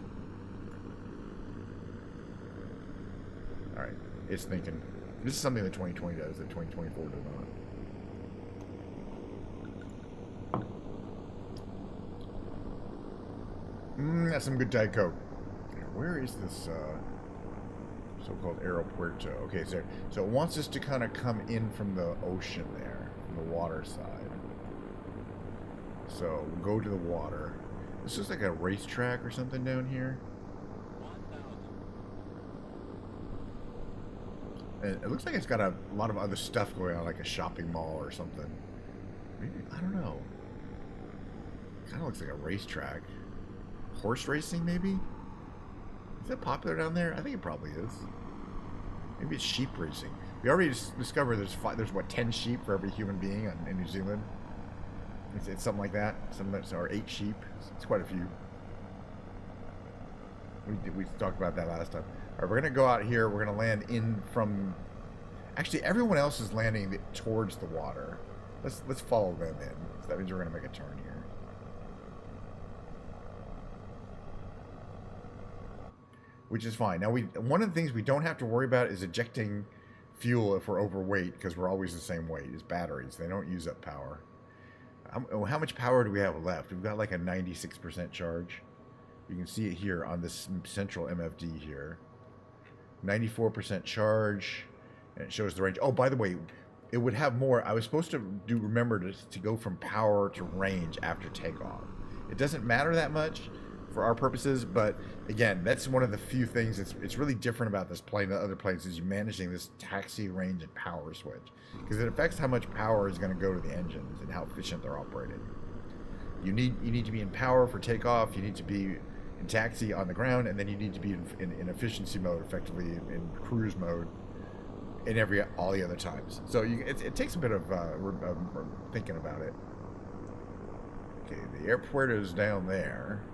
All right, it's thinking. This is something that 2020 does that 2024 does not. That's some good Diet Coke. Where is this so-called aeropuerto? Okay, so it wants us to kind of come in from the ocean there, from the water side. So we'll go to the water. This is like a racetrack or something down here. 1000. And it looks like it's got a lot of other stuff going on, like a shopping mall or something. Maybe, I don't know. Kind of looks like a racetrack. Horse racing, maybe? Is that popular down there? I think it probably is. Maybe it's sheep racing. We already discovered there's what, 10 sheep for every human being in New Zealand? It's something like that. Or 8 sheep. It's quite a few. We talked about that last time. All right, we're going to go out here. We're going to land in from... Actually, everyone else is landing towards the water. Let's follow them in. So that means we're going to make a turn here. Which is fine. Now, one of the things we don't have to worry about is ejecting fuel if we're overweight, because we're always the same weight as batteries. They don't use up power. How much power do we have left? We've got like a 96% charge. You can see it here on this central MFD here. 94% charge, and it shows the range. Oh, by the way, it would have more. I was supposed to remember to go from power to range after takeoff. It doesn't matter that much for our purposes, but again, that's one of the few things it's really different about this plane than other planes, is you managing this taxi range and power switch, because it affects how much power is going to go to the engines and how efficient they're operating. You need to be in power for takeoff, you need to be in taxi on the ground, and then you need to be in efficiency mode, effectively in cruise mode, in all the other times. So it takes a bit of thinking about it. Okay, the airport is down there.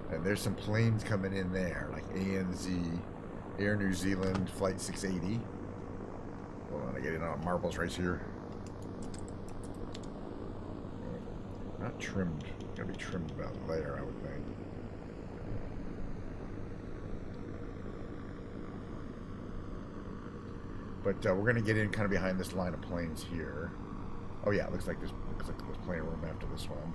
And there's some planes coming in there, like ANZ, Air New Zealand, Flight 680. Hold on, I get in on marbles right here. Not trimmed. Gotta be trimmed about there, I would think. But we're gonna get in kind of behind this line of planes here. Oh yeah, looks like there's plane room after this one.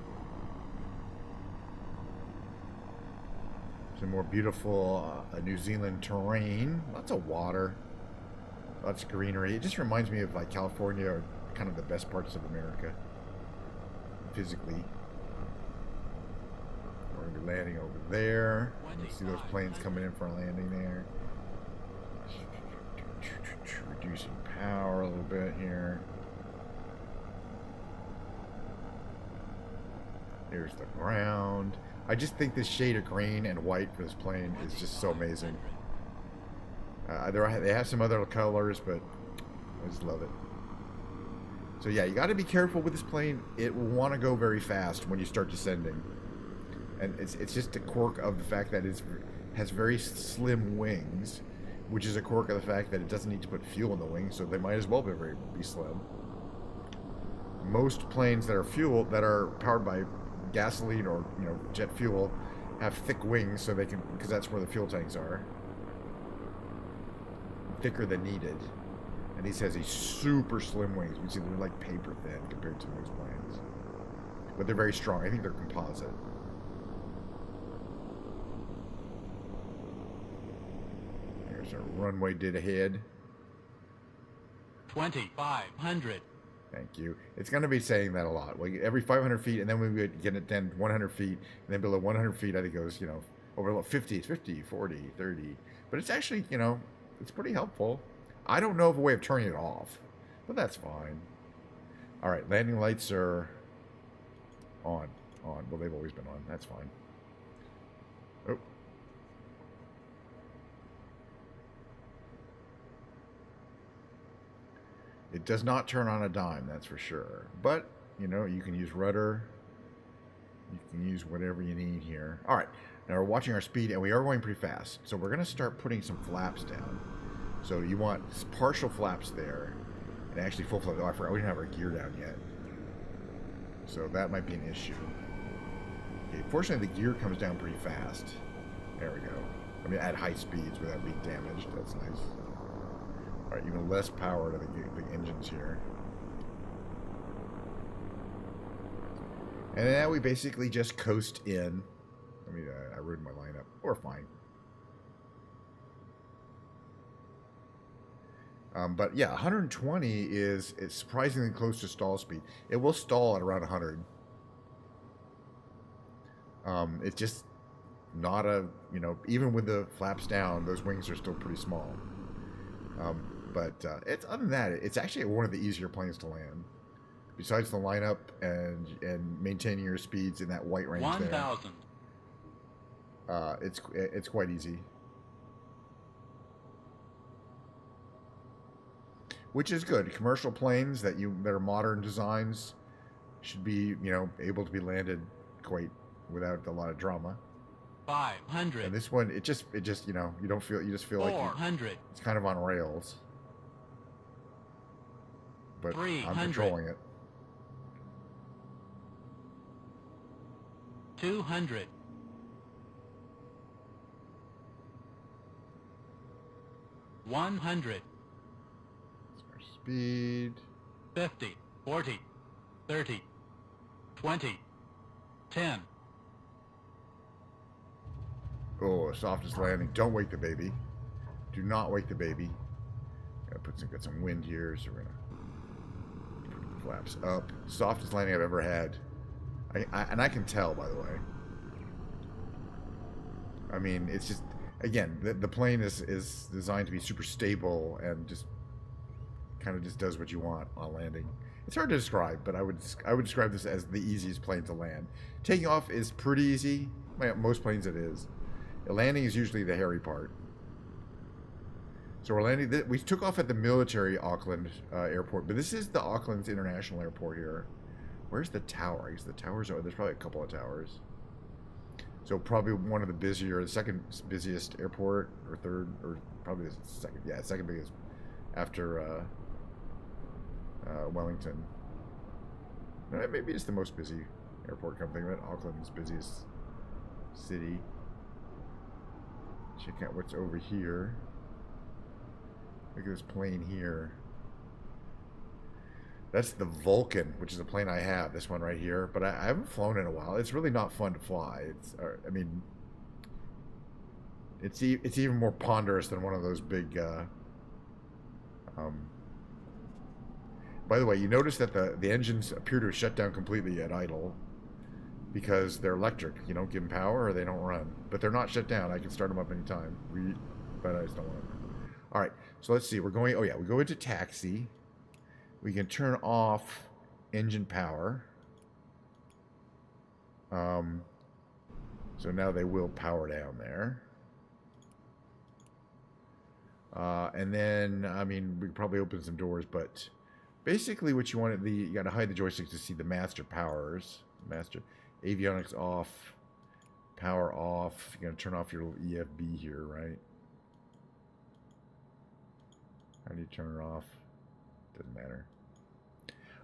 Some more beautiful New Zealand terrain. Lots of water. Lots of greenery. It just reminds me of like California, or kind of the best parts of America. Physically. We're going to be landing over there. You see those planes coming in for a landing there. do some power a little bit here. Here's the ground. I just think this shade of green and white for this plane is just so amazing. They have some other colors, but I just love it. So yeah, you got to be careful with this plane. It will want to go very fast when you start descending. And it's just a quirk of the fact that it has very slim wings, which is a quirk of the fact that it doesn't need to put fuel in the wings, so they might as well be slim. Most planes that are powered by gasoline or jet fuel have thick wings, so they can, because that's where the fuel tanks are, thicker than needed. And these has these super slim wings. You see, they're like paper thin compared to most planes, but they're very strong. I think they're composite. Here's our runway dead ahead. 2,500. Thank you. It's going to be saying that a lot. Like every 500 feet, and then we would get it down 100 feet, and then below 100 feet, I think it goes, over 50, 40, 30. But it's actually, it's pretty helpful. I don't know of a way of turning it off, but that's fine. All right, landing lights are on. Well, they've always been on. That's fine. Oh. It does not turn on a dime, that's for sure. But, you can use rudder. You can use whatever you need here. All right, now we're watching our speed, and we are going pretty fast. So we're going to start putting some flaps down. So you want partial flaps there, and actually full flaps. Oh, I forgot, we didn't have our gear down yet. So that might be an issue. Okay, fortunately, the gear comes down pretty fast. There we go. I mean, at high speeds without being damaged. That's nice. All right, even less power to the engines here. And now we basically just coast in. I ruined my lineup. We're fine. But yeah, 120 is surprisingly close to stall speed. It will stall at around 100. It's just not even with the flaps down, those wings are still pretty small. But it's other than that, it's actually one of the easier planes to land. Besides the lineup and maintaining your speeds in that white range 1,000. there. It's quite easy. Which is good. Commercial planes that are modern designs should be, able to be landed quite without a lot of drama. 500. And this one, it just you just feel like 400. it's kind of on rails. But 300. I'm controlling it. 200. 100. Speed. 50. 40. 30. 20. 10. Oh, softest landing. Don't wake the baby. Do not wake the baby. Gotta get some wind here, so we're gonna put the flaps up. Softest landing I've ever had. And I can tell, by the way. I mean, it's just, again, the plane is designed to be super stable and just kind of just does what you want on landing. It's hard to describe, but I would describe this as the easiest plane to land. Taking off is pretty easy. Most planes it is. Landing is usually the hairy part. So we're landing. We took off at the military Auckland airport, but this is the Auckland's International Airport here. Where's the tower? I guess the towers are. There's probably a couple of towers. So probably one of the second busiest airport, or third, or probably the second. Yeah, second biggest after Wellington. Maybe it's the most busy airport. Come think of it, Auckland's busiest city. Check out what's over here. Look at this plane here. That's the Vulcan, which is a plane I have. This one right here, but I haven't flown in a while. It's really not fun to fly. It's even more ponderous than one of those big. By the way, you notice that the engines appear to have shut down completely at idle because they're electric. You don't give them power or they don't run. But they're not shut down. I can start them up anytime. But I just don't want them. All right, so let's see. We're going, oh yeah, we go into taxi. We can turn off engine power. So now they will power down there. And then, I mean, we could probably open some doors, but basically what you want, you got to hide the joysticks to see the master powers. Master avionics off, power off. You're going to turn off your little EFB here, right? How do you turn it off? Doesn't matter.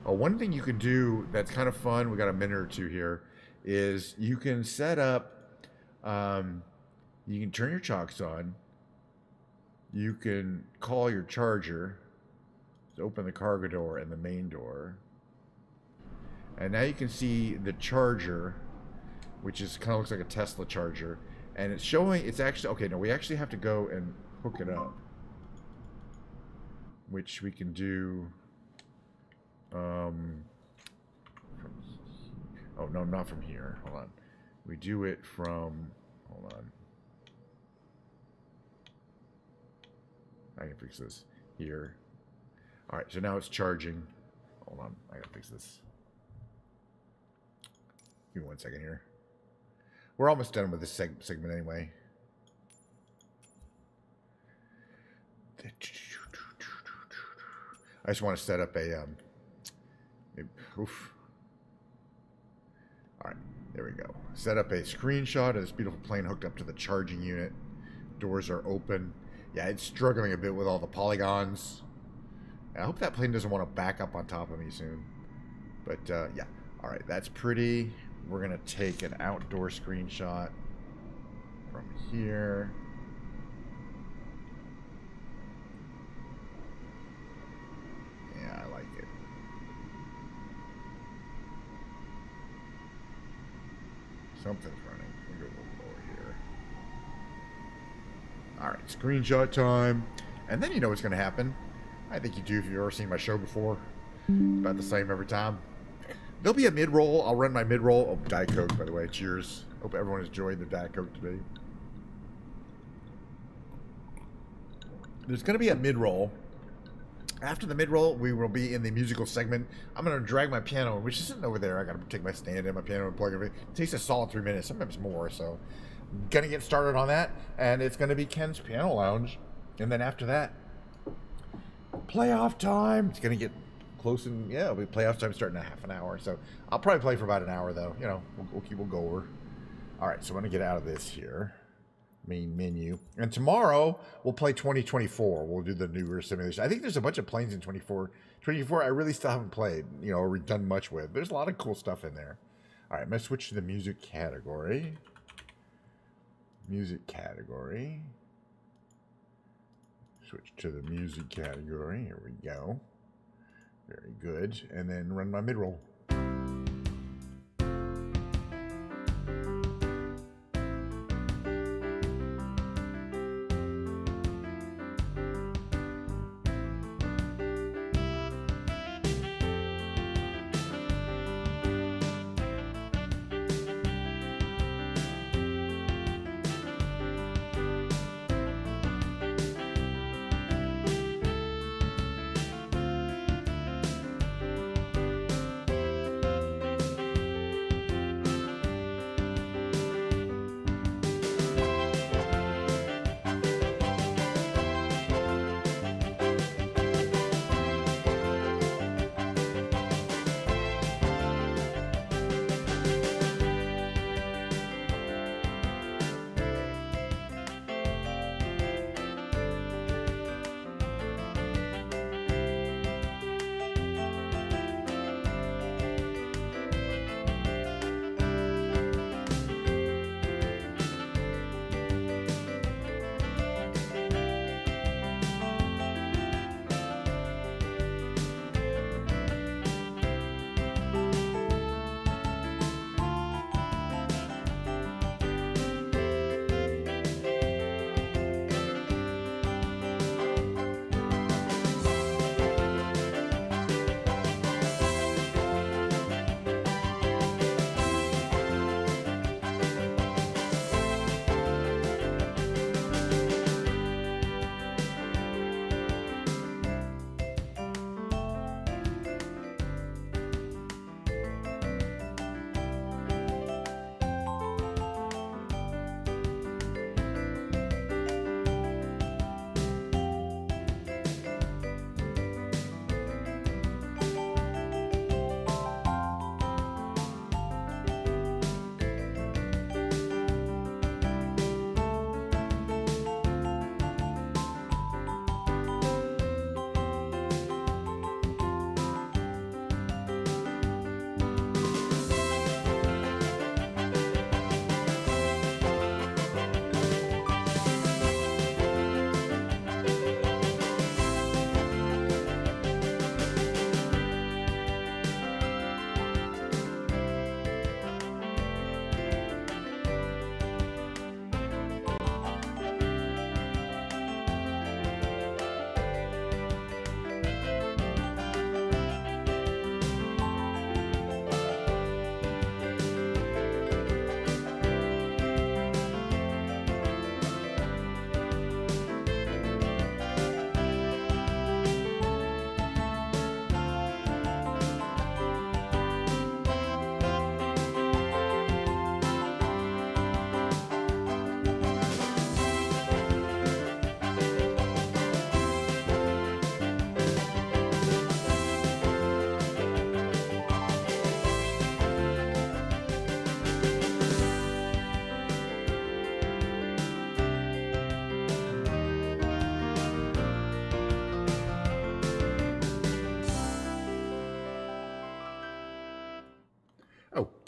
One thing you can do that's kind of fun, we got a minute or two here, is you can set up, you can turn your chocks on. You can call your charger to open the cargo door and the main door. And now you can see the charger, which is kind of looks like a Tesla charger. And it's showing, it's actually, okay, no, we actually have to go and hook it up. Which we can do, oh, no, not from here. Hold on. We do it from, hold on. I can fix this here. All right, so now it's charging. Hold on, I gotta fix this. Give me 1 second here. We're almost done with this segment anyway. I just want to set up a, oof. All right, there we go. Set up a screenshot of this beautiful plane hooked up to the charging unit. Doors are open. Yeah, it's struggling a bit with all the polygons. I hope that plane doesn't want to back up on top of me soon. But, yeah. All right, that's pretty. We're going to take an outdoor screenshot from here. Yeah, I like it. Something's running. We'll go a little lower here. All right, screenshot time. And then you know what's going to happen. I think you do if you've ever seen my show before. About the same every time. There'll be a mid-roll. I'll run my mid-roll. Oh, Diet Coke, by the way. Cheers. Hope everyone enjoyed the Diet Coke today. There's going to be a mid-roll. After the mid-roll, we will be in the musical segment. I'm going to drag my piano, which is sitting over there. I got to take my stand in, my piano, and plug everything. It takes a solid 3 minutes, sometimes more. So, going to get started on that. And it's going to be Ken's Piano Lounge. And then after that, playoff time. It's going to get close, and yeah, it'll be playoff time starting in a half an hour. So I'll probably play for about an hour, though. You know, we'll go over. All right, so I'm going to get out of this here. Main menu. And tomorrow, we'll play 2024. We'll do the newer simulation. I think there's a bunch of planes in 24. 24, I really still haven't played, you know, or done much with. There's a lot of cool stuff in there. All right, I'm going to switch to the music category. Music category. Switch to the music category. Here we go. Very good. And then run my mid-roll.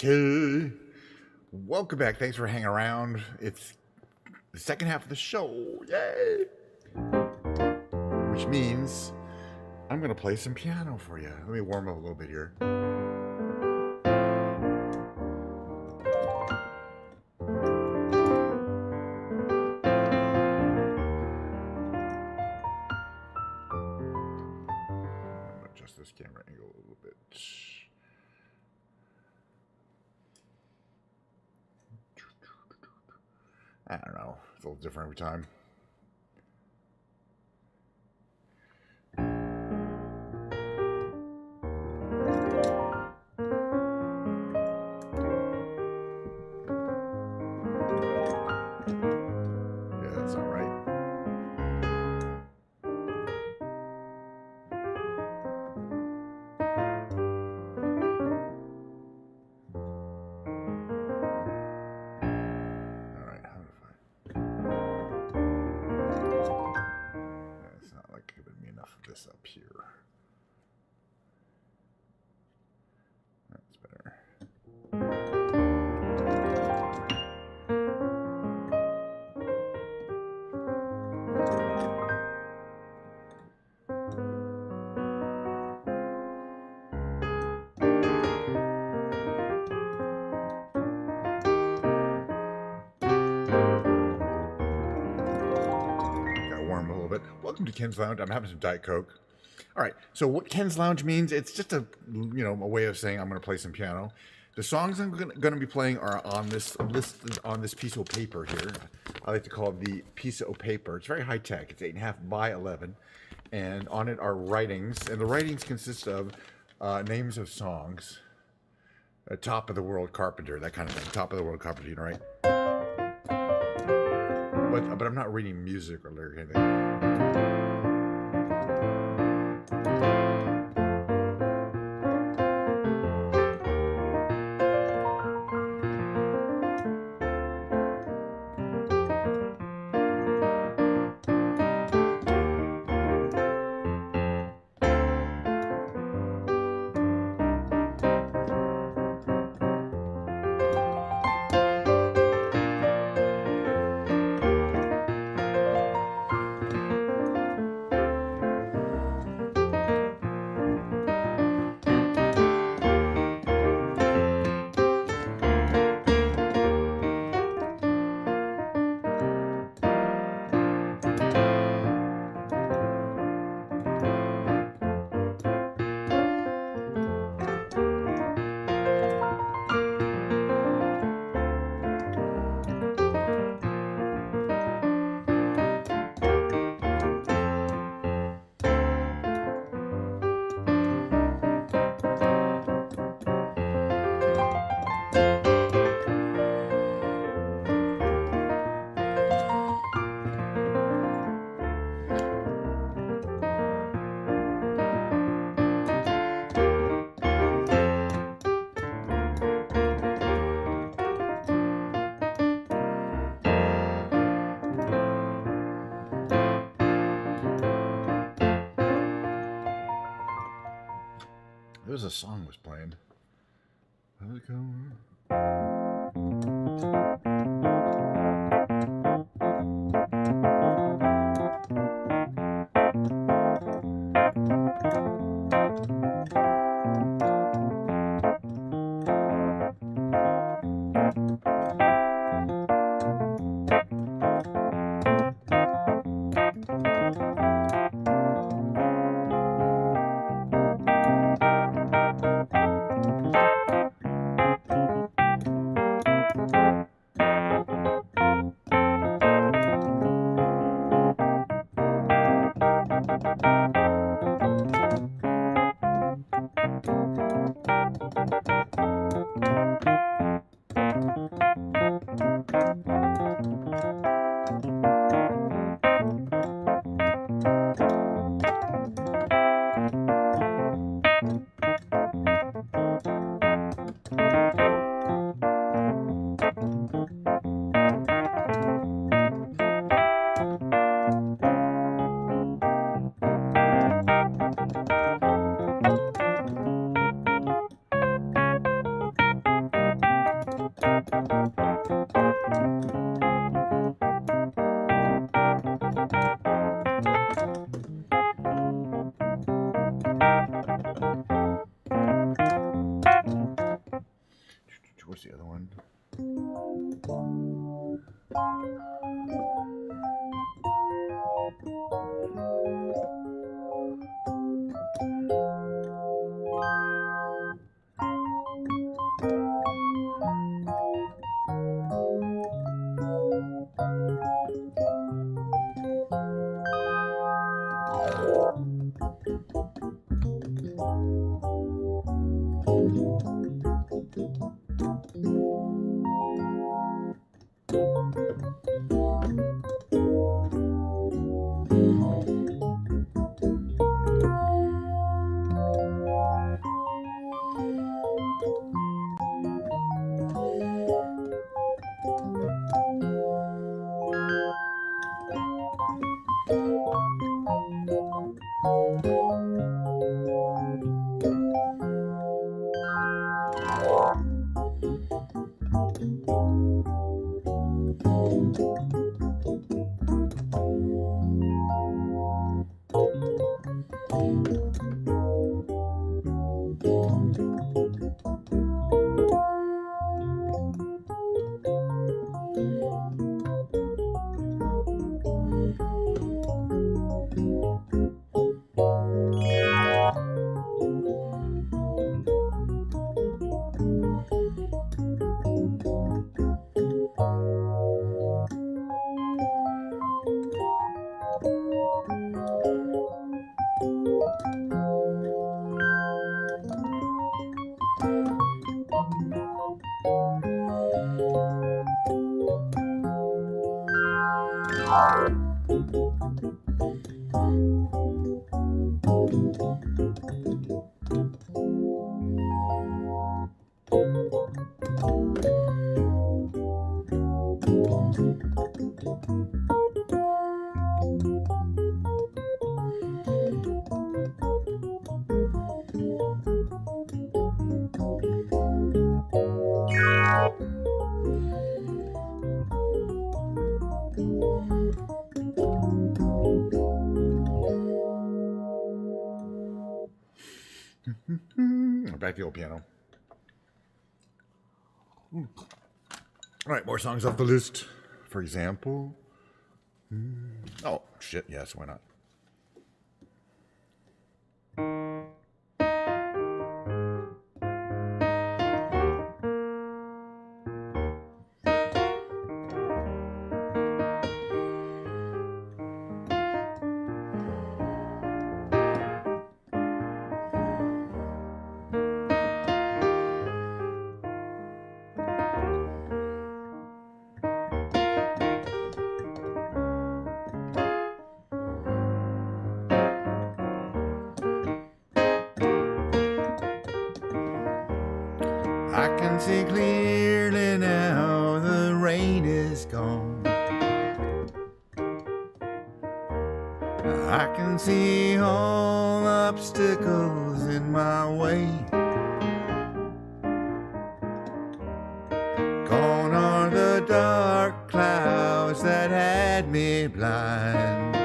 Okay. Welcome back. Thanks for hanging around. It's the second half of the show. Yay! Which means I'm going to play some piano for you. Let me warm up a little bit here. I'm going to adjust this camera angle a little bit. I don't know. It's a little different every time. Yeah, that's all right. All right, how do I... It's not like giving me enough of this up here. That's better. Got warm a little bit. Welcome to Ken's Lounge. I'm having some Diet Coke. All right. So what Ken's Lounge means, it's just a way of saying I'm going to play some piano. The songs I'm going to be playing are on this listed on this piece of paper here. I like to call it the piece of paper. It's very high tech. It's 8.5 by 11, and on it are writings, and the writings consist of names of songs. Top of the World Carpenter, that kind of thing. Top of the World Carpenter, right? But I'm not reading music or lyric or anything. There's a song was playing. Back to the old piano. All right, more songs off the list. For example, oh shit, yes, why not? I can see clearly now the rain is gone. I can see all obstacles in my way. Gone are the dark clouds that had me blind,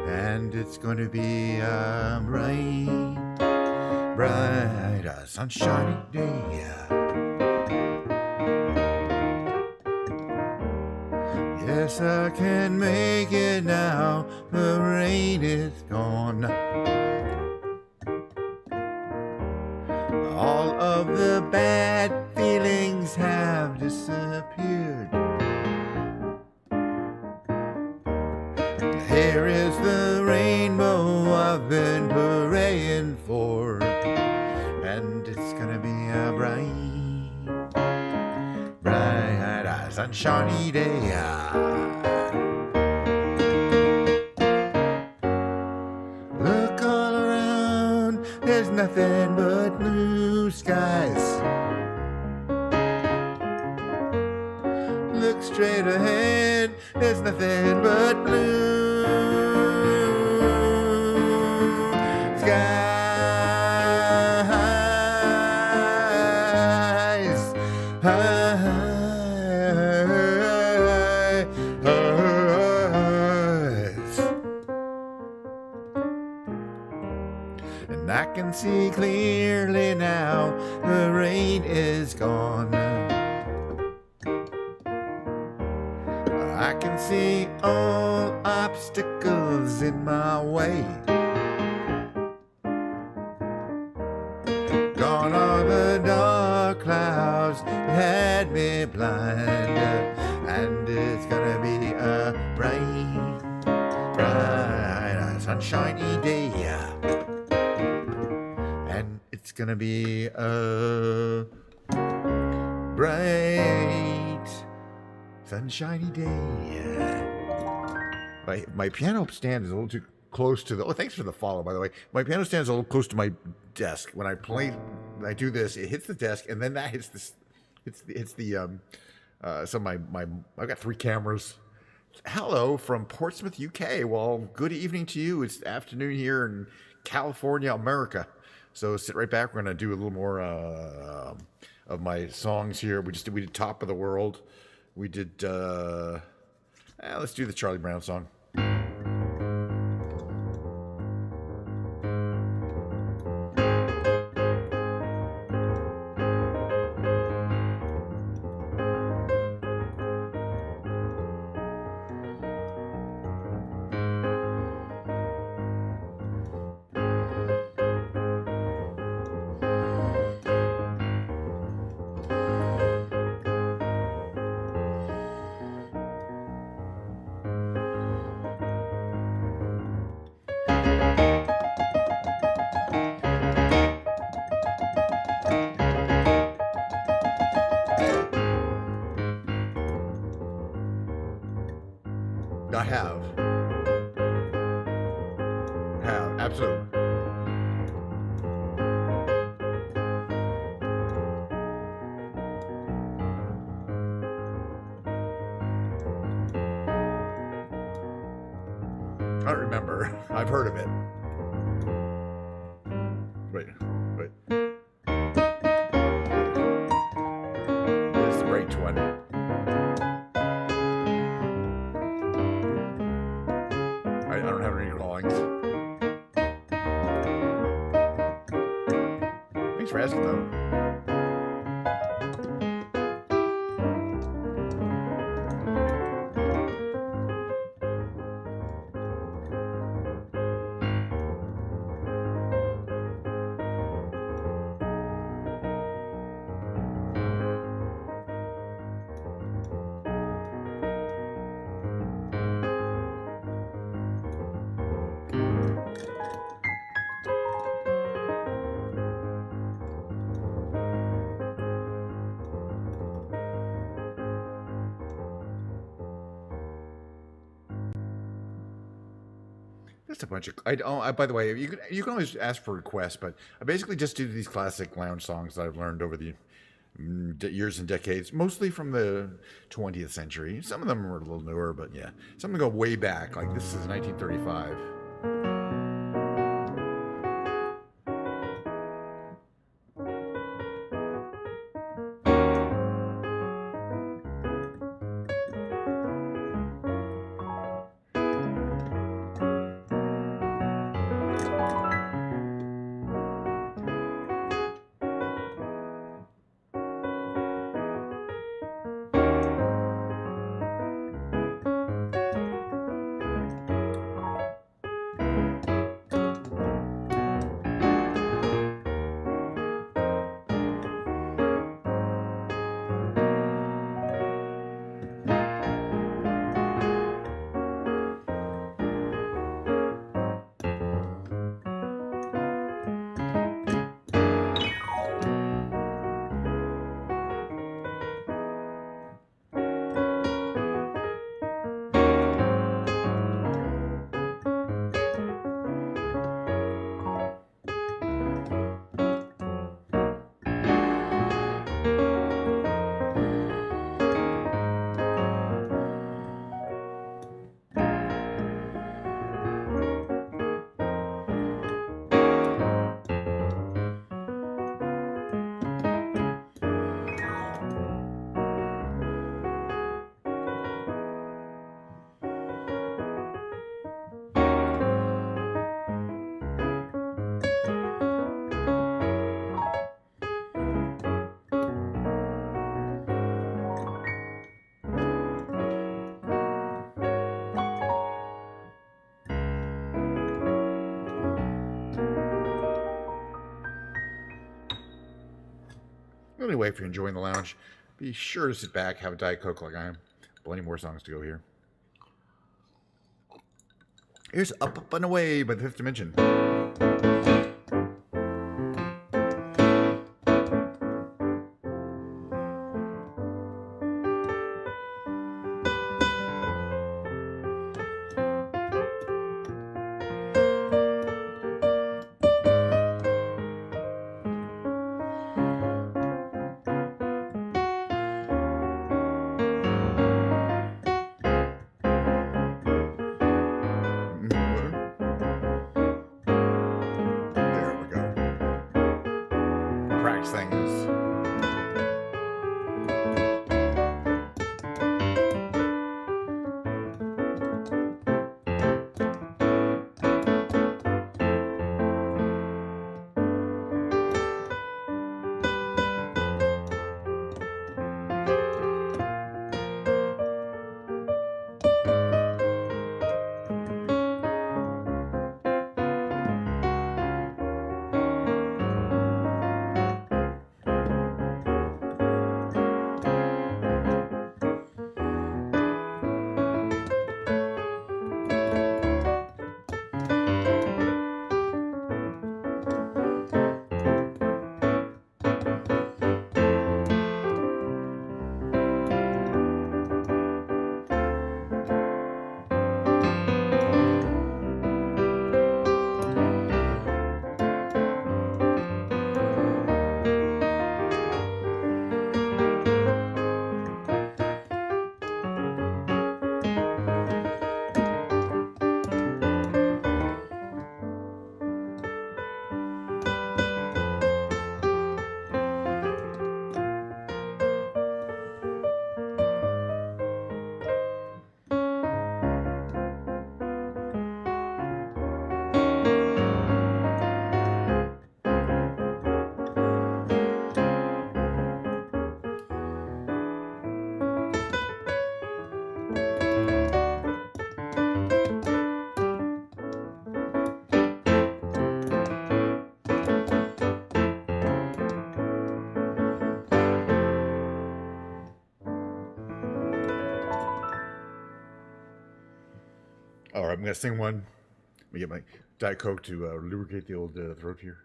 and it's gonna be a bright, sunshiny day. Yes, I can make it now, the rain is gone. All of the bad feelings have disappeared. Here is the rainbow I've been praying for, and it's gonna be a bright, sunshiny day. Look all around, there's nothing but blue skies. Look straight ahead, there's nothing but blue skies. And I can see clearly now, the rain is gone. I can see all obstacles in my way. Gone are the dark clouds that had me blind, and it's gonna be a bright, sunshiny day. And it's gonna be a bright, sunshiny day. My piano stand is a little too close to the. Oh, thanks for the follow, by the way. My piano stand is a little close to my desk. When I I do this, it hits the desk, and then that hits this. Hits the. So I've got 3 cameras. Hello from Portsmouth, UK. Well, good evening to you. It's afternoon here in California, America. So sit right back. We're gonna do a little more of my songs here. We did Top of the World. We did let's do the Charlie Brown song. I have, absolutely. I don't remember. I've heard of it. Wait. This is the break one. I don't have any callings. Thanks for asking, though. Just a bunch of. By the way, you can always ask for requests, but I basically just do these classic lounge songs that I've learned over the years and decades, mostly from the 20th century. Some of them are a little newer, but yeah, some of them go way back. Like this is 1935. Anyway, if you're enjoying the lounge, be sure to sit back, have a Diet Coke like I am. Plenty more songs to go here. Here's Up, Up, and Away by the Fifth Dimension. Things. All right, I'm gonna sing one. Let me get my Diet Coke to lubricate the old throat here.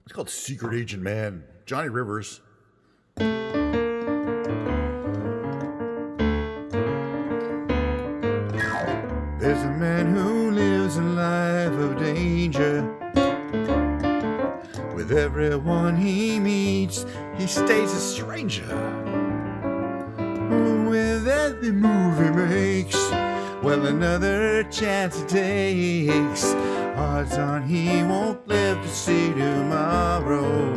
It's called Secret Agent Man. Johnny Rivers. There's a man who lives a life of danger. With everyone he meets, he stays a stranger. With every move he makes, well, another chance he takes. Odds on he won't live to see tomorrow.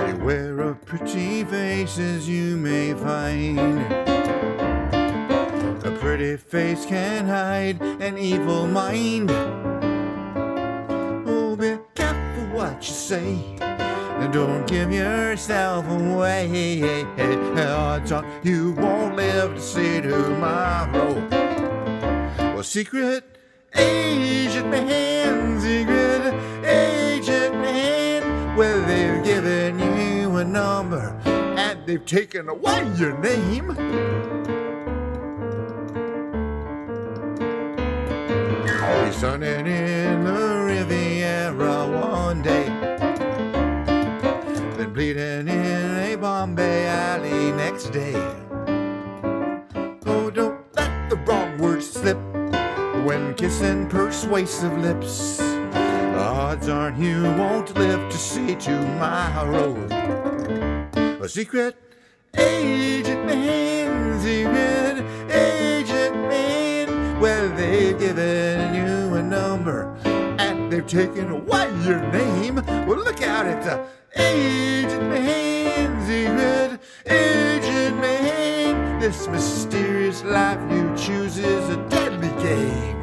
Beware of pretty faces you may find. A pretty face can hide an evil mind. Oh, be careful what you say, and don't give yourself away. Odds on you won't live to see tomorrow. Well, secret agent man, secret agent man. Well, they've given you a number and they've taken away your name. He's sunning in the Riviera one day, then bleeding in a Bombay alley next day. Oh, don't let the wrong words slip when kissing persuasive lips. Odds aren't you won't live to see tomorrow. A secret agent man, secret agent man. Well, they've given you a number and they've taken away your name. Well, look out, it's a agent man, secret agent man. This mysterious life you choose is a deadly game.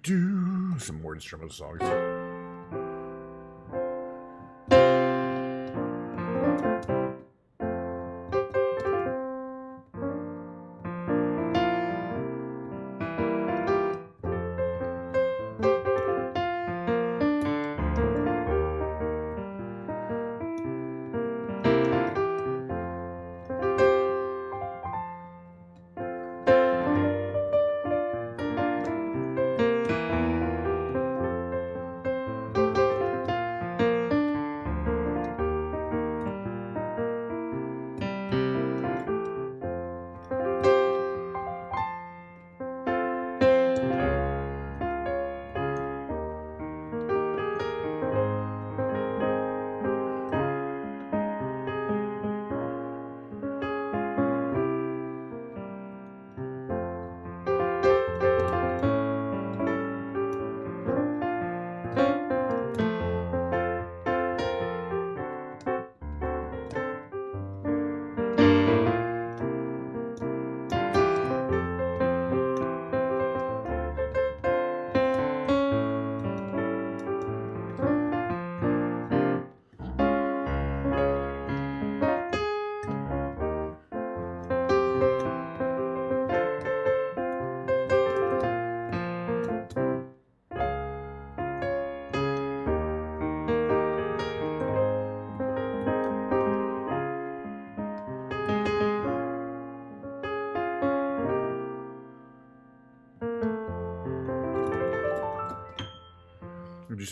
Do. Some more instrumental songs.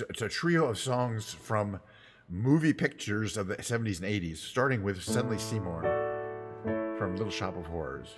It's a trio of songs from movie pictures of the 70s and 80s, starting with Suddenly Seymour from Little Shop of Horrors.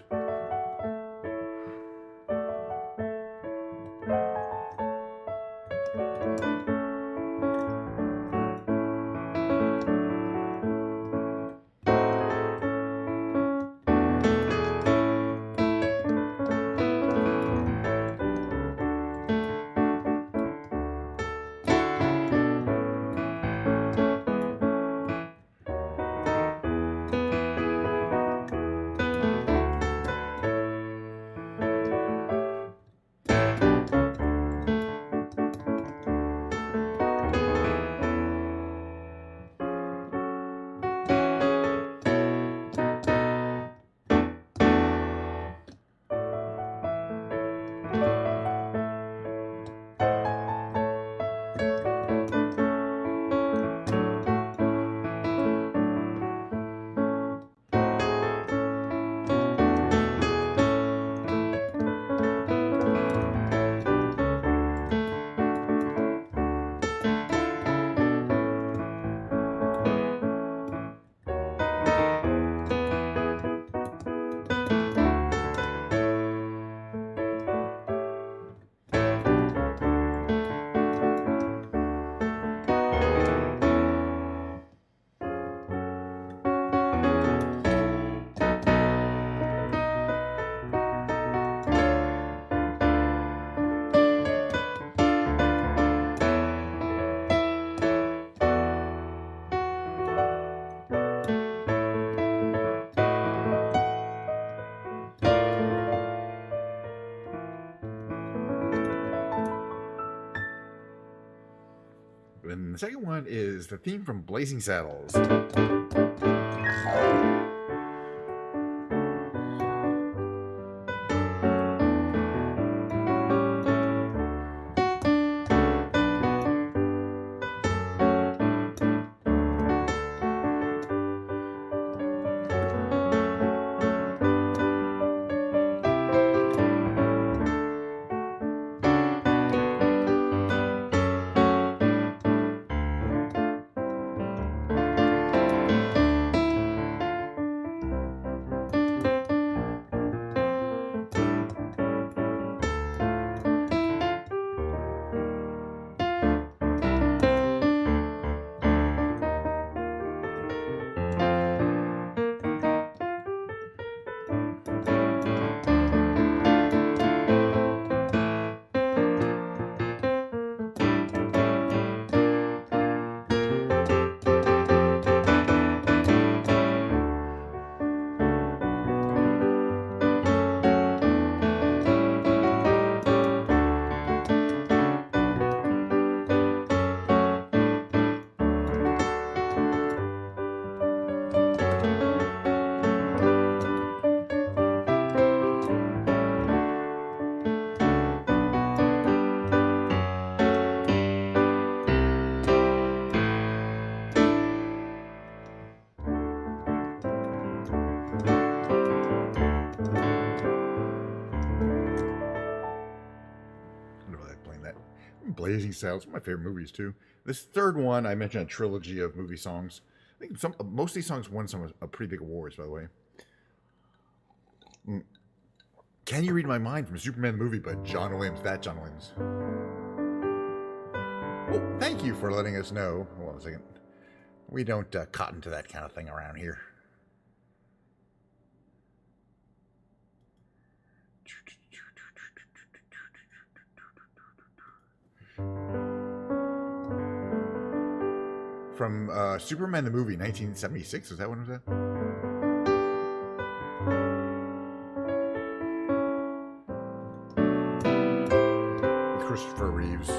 And the second one is the theme from Blazing Saddles. Blazing Saddles, one of my favorite movies too. This third one, I mentioned a trilogy of movie songs. I think most of these songs won some pretty big awards, by the way. Can You Read My Mind from Superman the movie by John Williams, that John Williams. Well, thank you for letting us know. Hold on a second. We don't cotton to that kind of thing around here. From Superman the movie, 1976. Is that when it was that? With Christopher Reeves.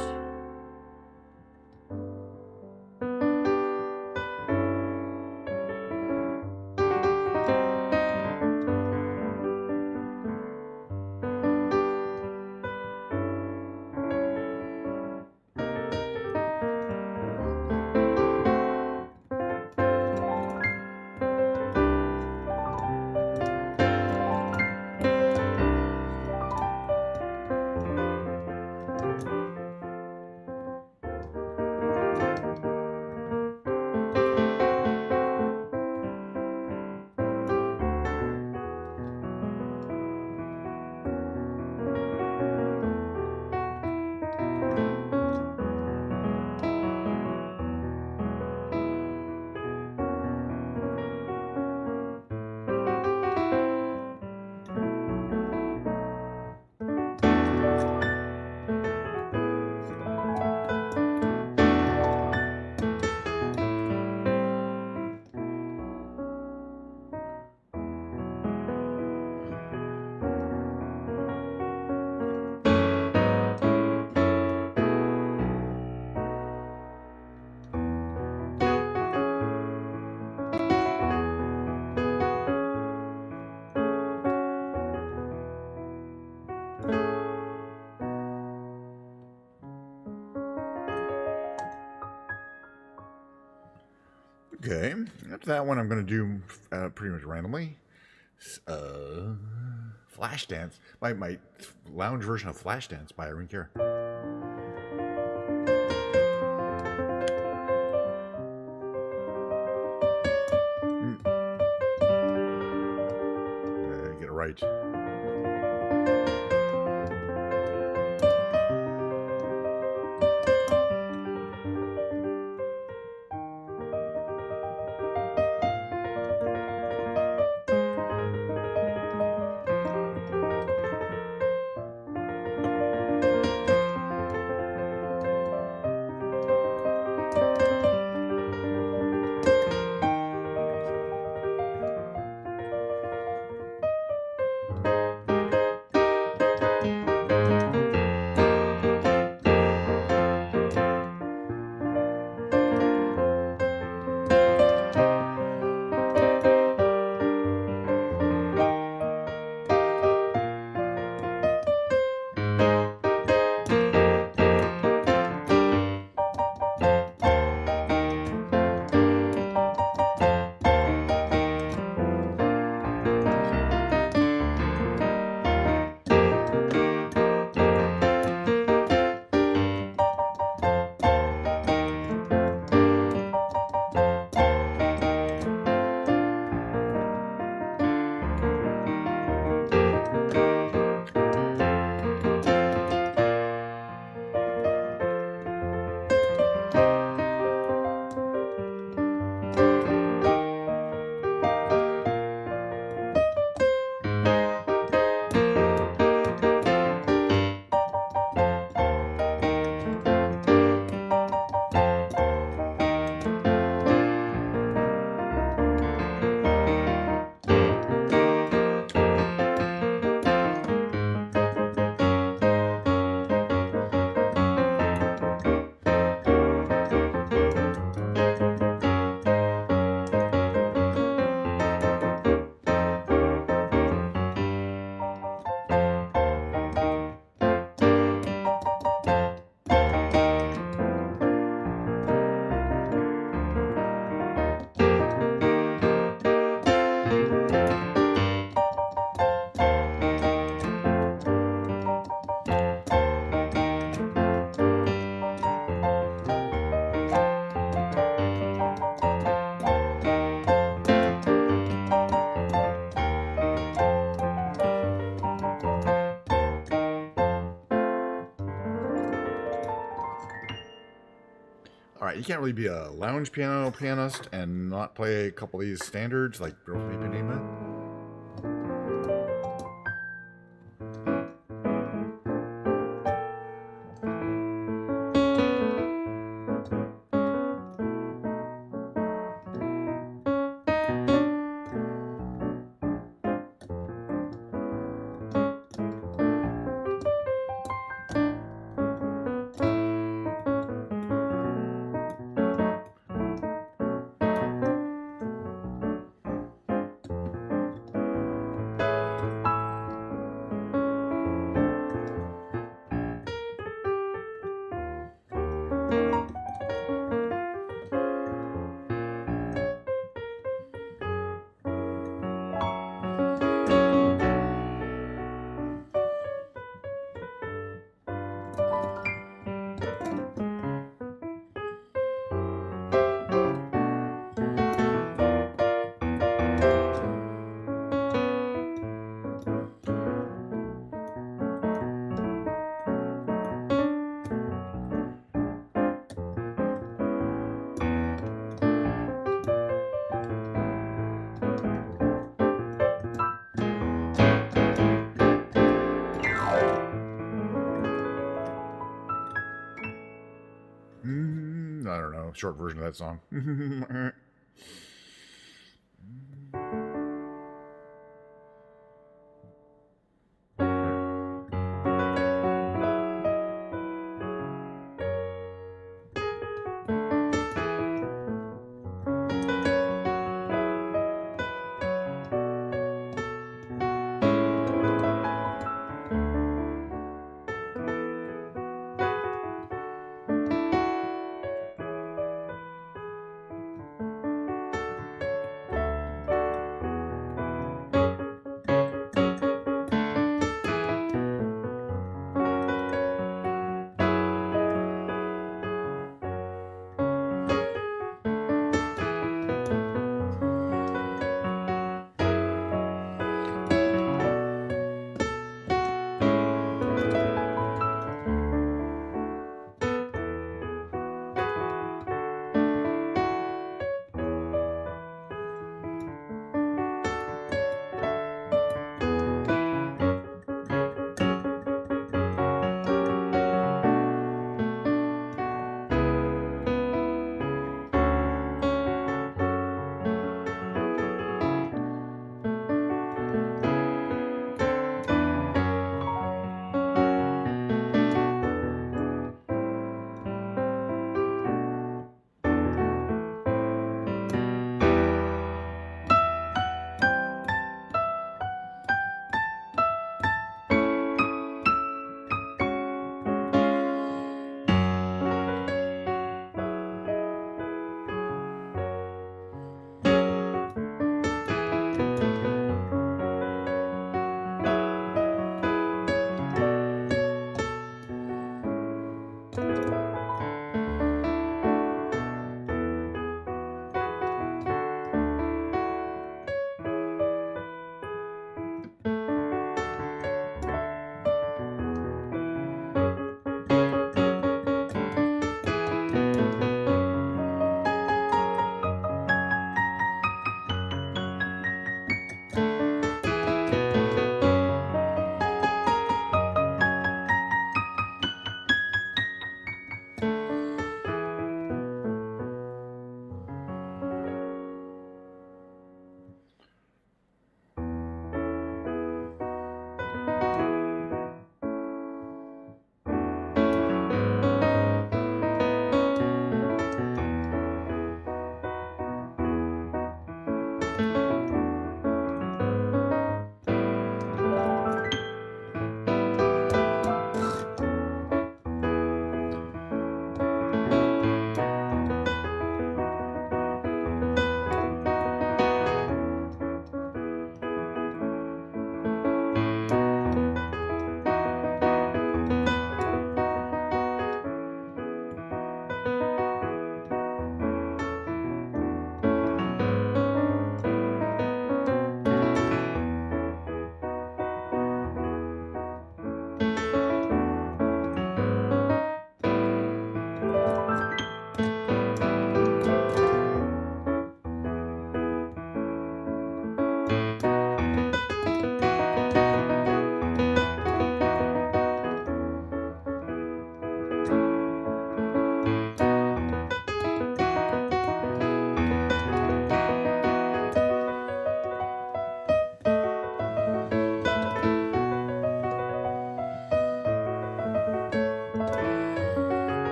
Okay, after that one, I'm going to do pretty much randomly. Flashdance, my lounge version of Flashdance by Irene Cara. Get it right. right, you can't really be a lounge pianist and not play a couple of these standards like Beautiful Ipanema. I don't know. Short version of that song.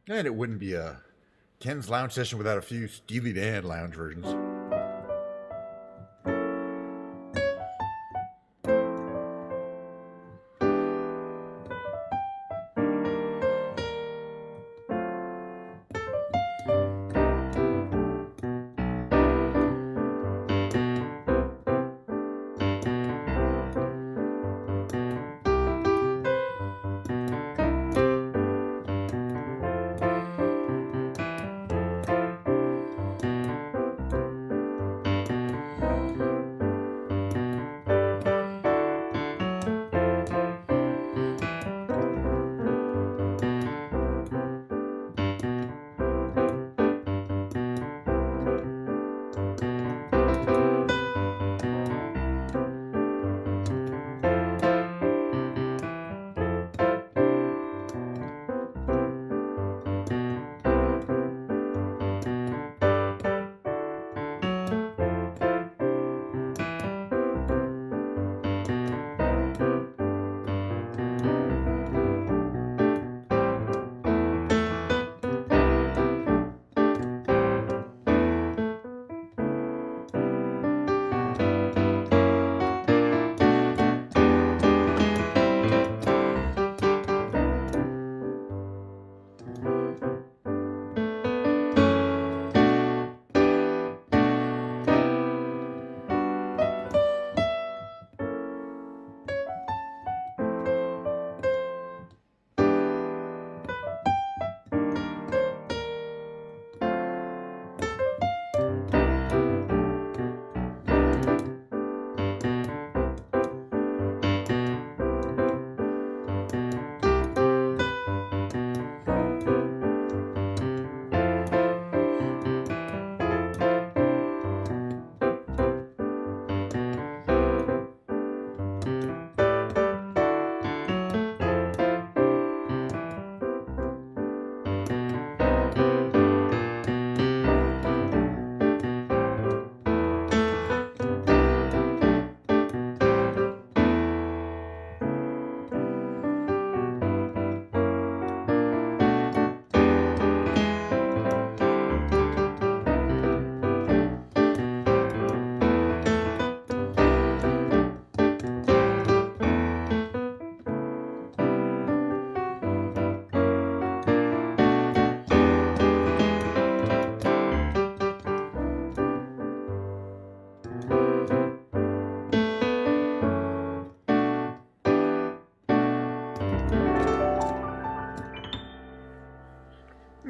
And it wouldn't be a Ken's Lounge session without a few Steely Dan lounge versions.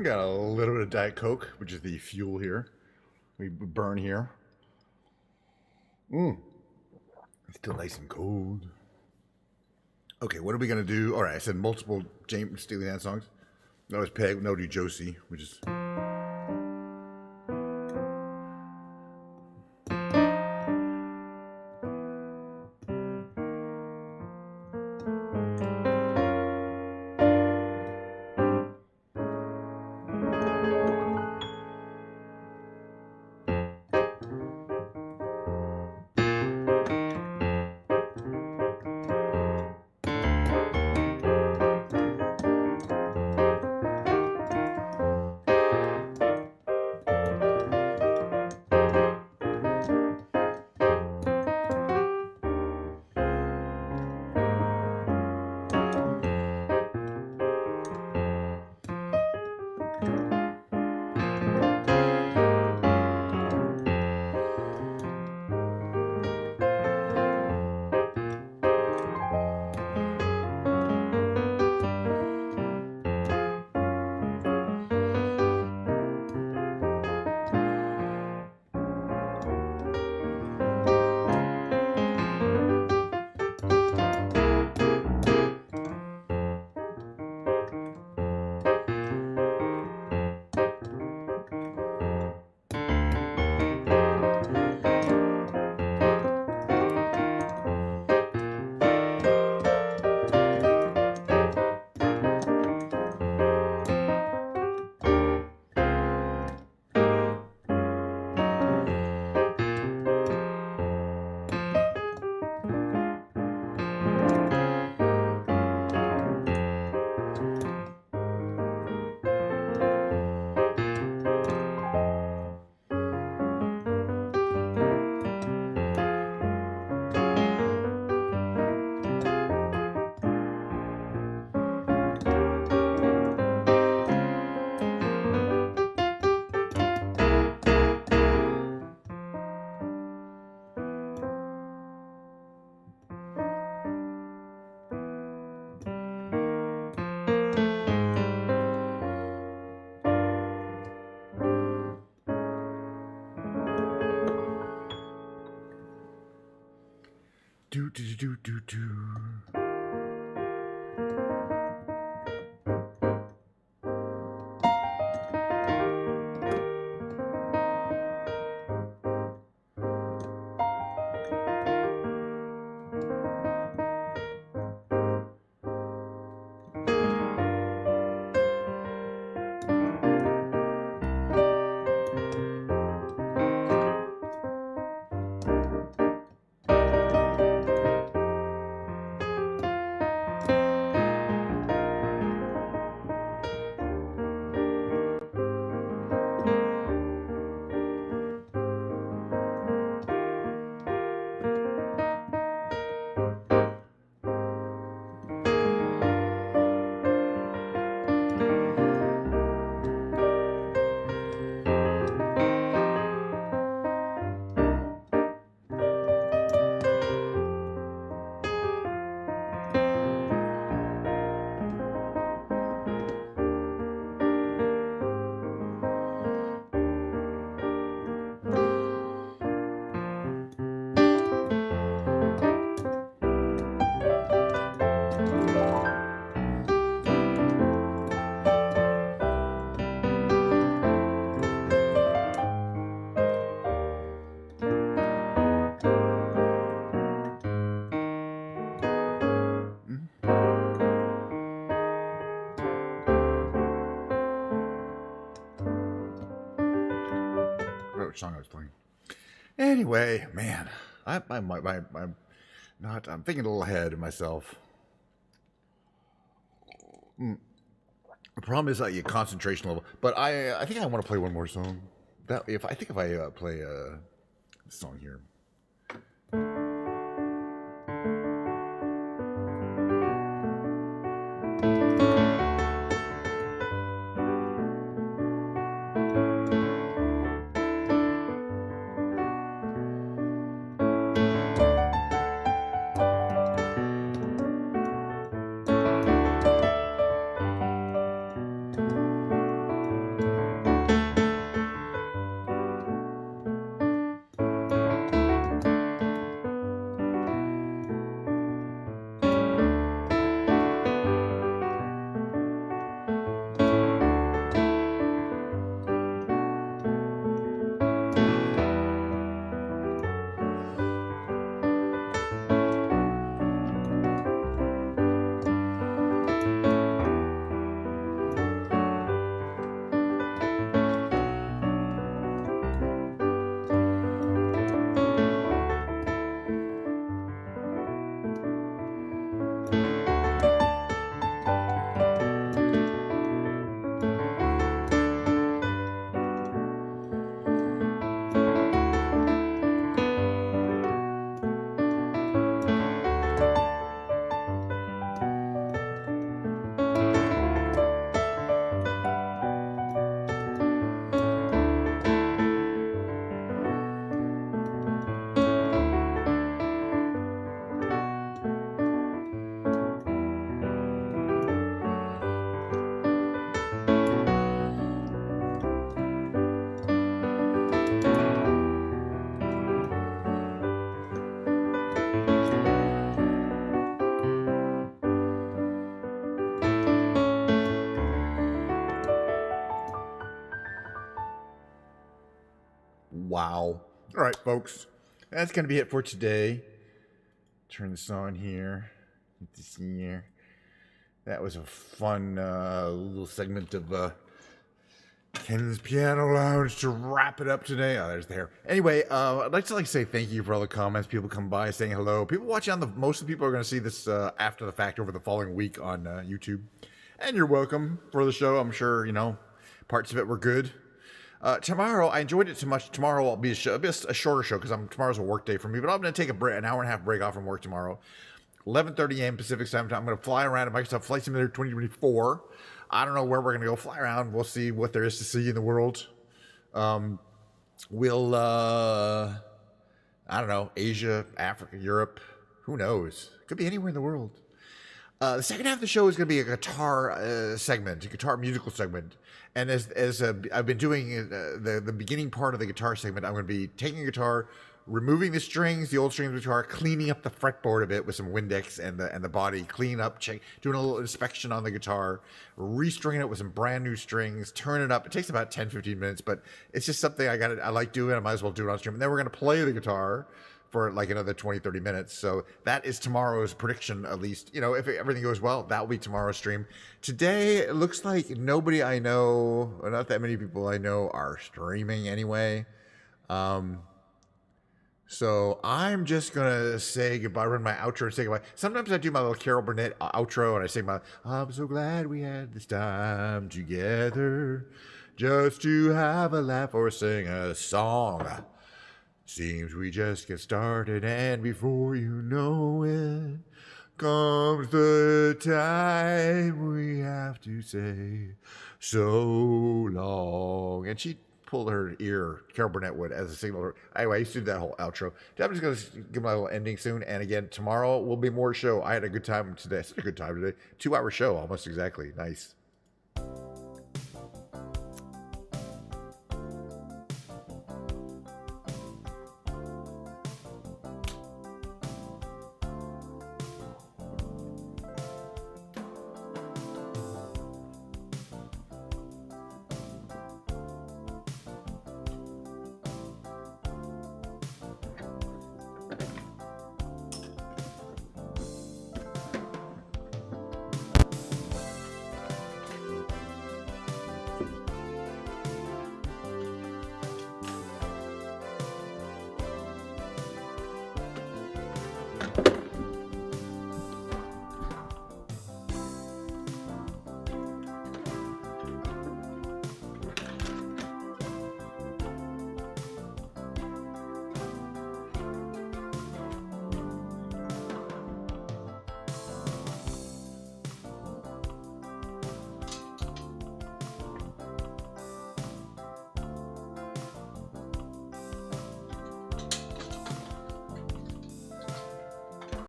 Got a little bit of Diet Coke, which is the fuel here. We burn here. It's still nice and cold. Okay, what are we going to do? All right, I said multiple James Steely Dan songs. No, it's Peg. No, do Josie, which is... do do do do do. Which song I was playing. Anyway, man, I'm thinking a little ahead of myself. The problem is your concentration level. But I think I want to play one more song. If I play this song here. Wow. All right, folks. That's going to be it for today. Turn this on here. Get this in here. That was a fun little segment of Ken's Piano Lounge to wrap it up today. Oh, there's the hair. Anyway, I'd like to say thank you for all the comments. People come by saying hello. People watching most of the people are going to see this after the fact over the following week on YouTube. And you're welcome for the show. I'm sure, parts of it were good. Tomorrow, I enjoyed it too much. Tomorrow will be a shorter show because tomorrow's a work day for me. But I'm going to take an hour and a half break off from work tomorrow. 11:30 a.m. Pacific Standard Time. I'm going to fly around at Microsoft Flight Simulator 2024. I don't know where we're going to go fly around. We'll see what there is to see in the world. We'll, I don't know, Asia, Africa, Europe. Who knows? Could be anywhere in the world. The second half of the show is going to be a guitar segment, a guitar musical segment. And as I've been doing the beginning part of the guitar segment, I'm going to be taking a guitar, removing the strings, the old strings of the guitar, cleaning up the fretboard a bit with some Windex and the body, clean up, doing a little inspection on the guitar, restringing it with some brand new strings, turn it up. It takes about 10, 15 minutes, but it's just something I like doing. I might as well do it on stream. And then we're going to play the guitar for like another 20, 30 minutes. So that is tomorrow's prediction, at least. You know, if everything goes well, that will be tomorrow's stream. Today, it looks like nobody I know, or not that many people I know, are streaming anyway. So I'm just going to say goodbye, run my outro and say goodbye. Sometimes I do my little Carol Burnett outro and I sing I'm so glad we had this time together just to have a laugh or sing a song. Seems we just get started, and before you know it, comes the time we have to say so long. And she pulled her ear, Carol Burnett would, as a signal. Anyway, I used to do that whole outro. I'm just going to give my little ending soon. And again, tomorrow will be more show. I had a good time today. Such a good time today. 2-hour show, almost exactly. Nice.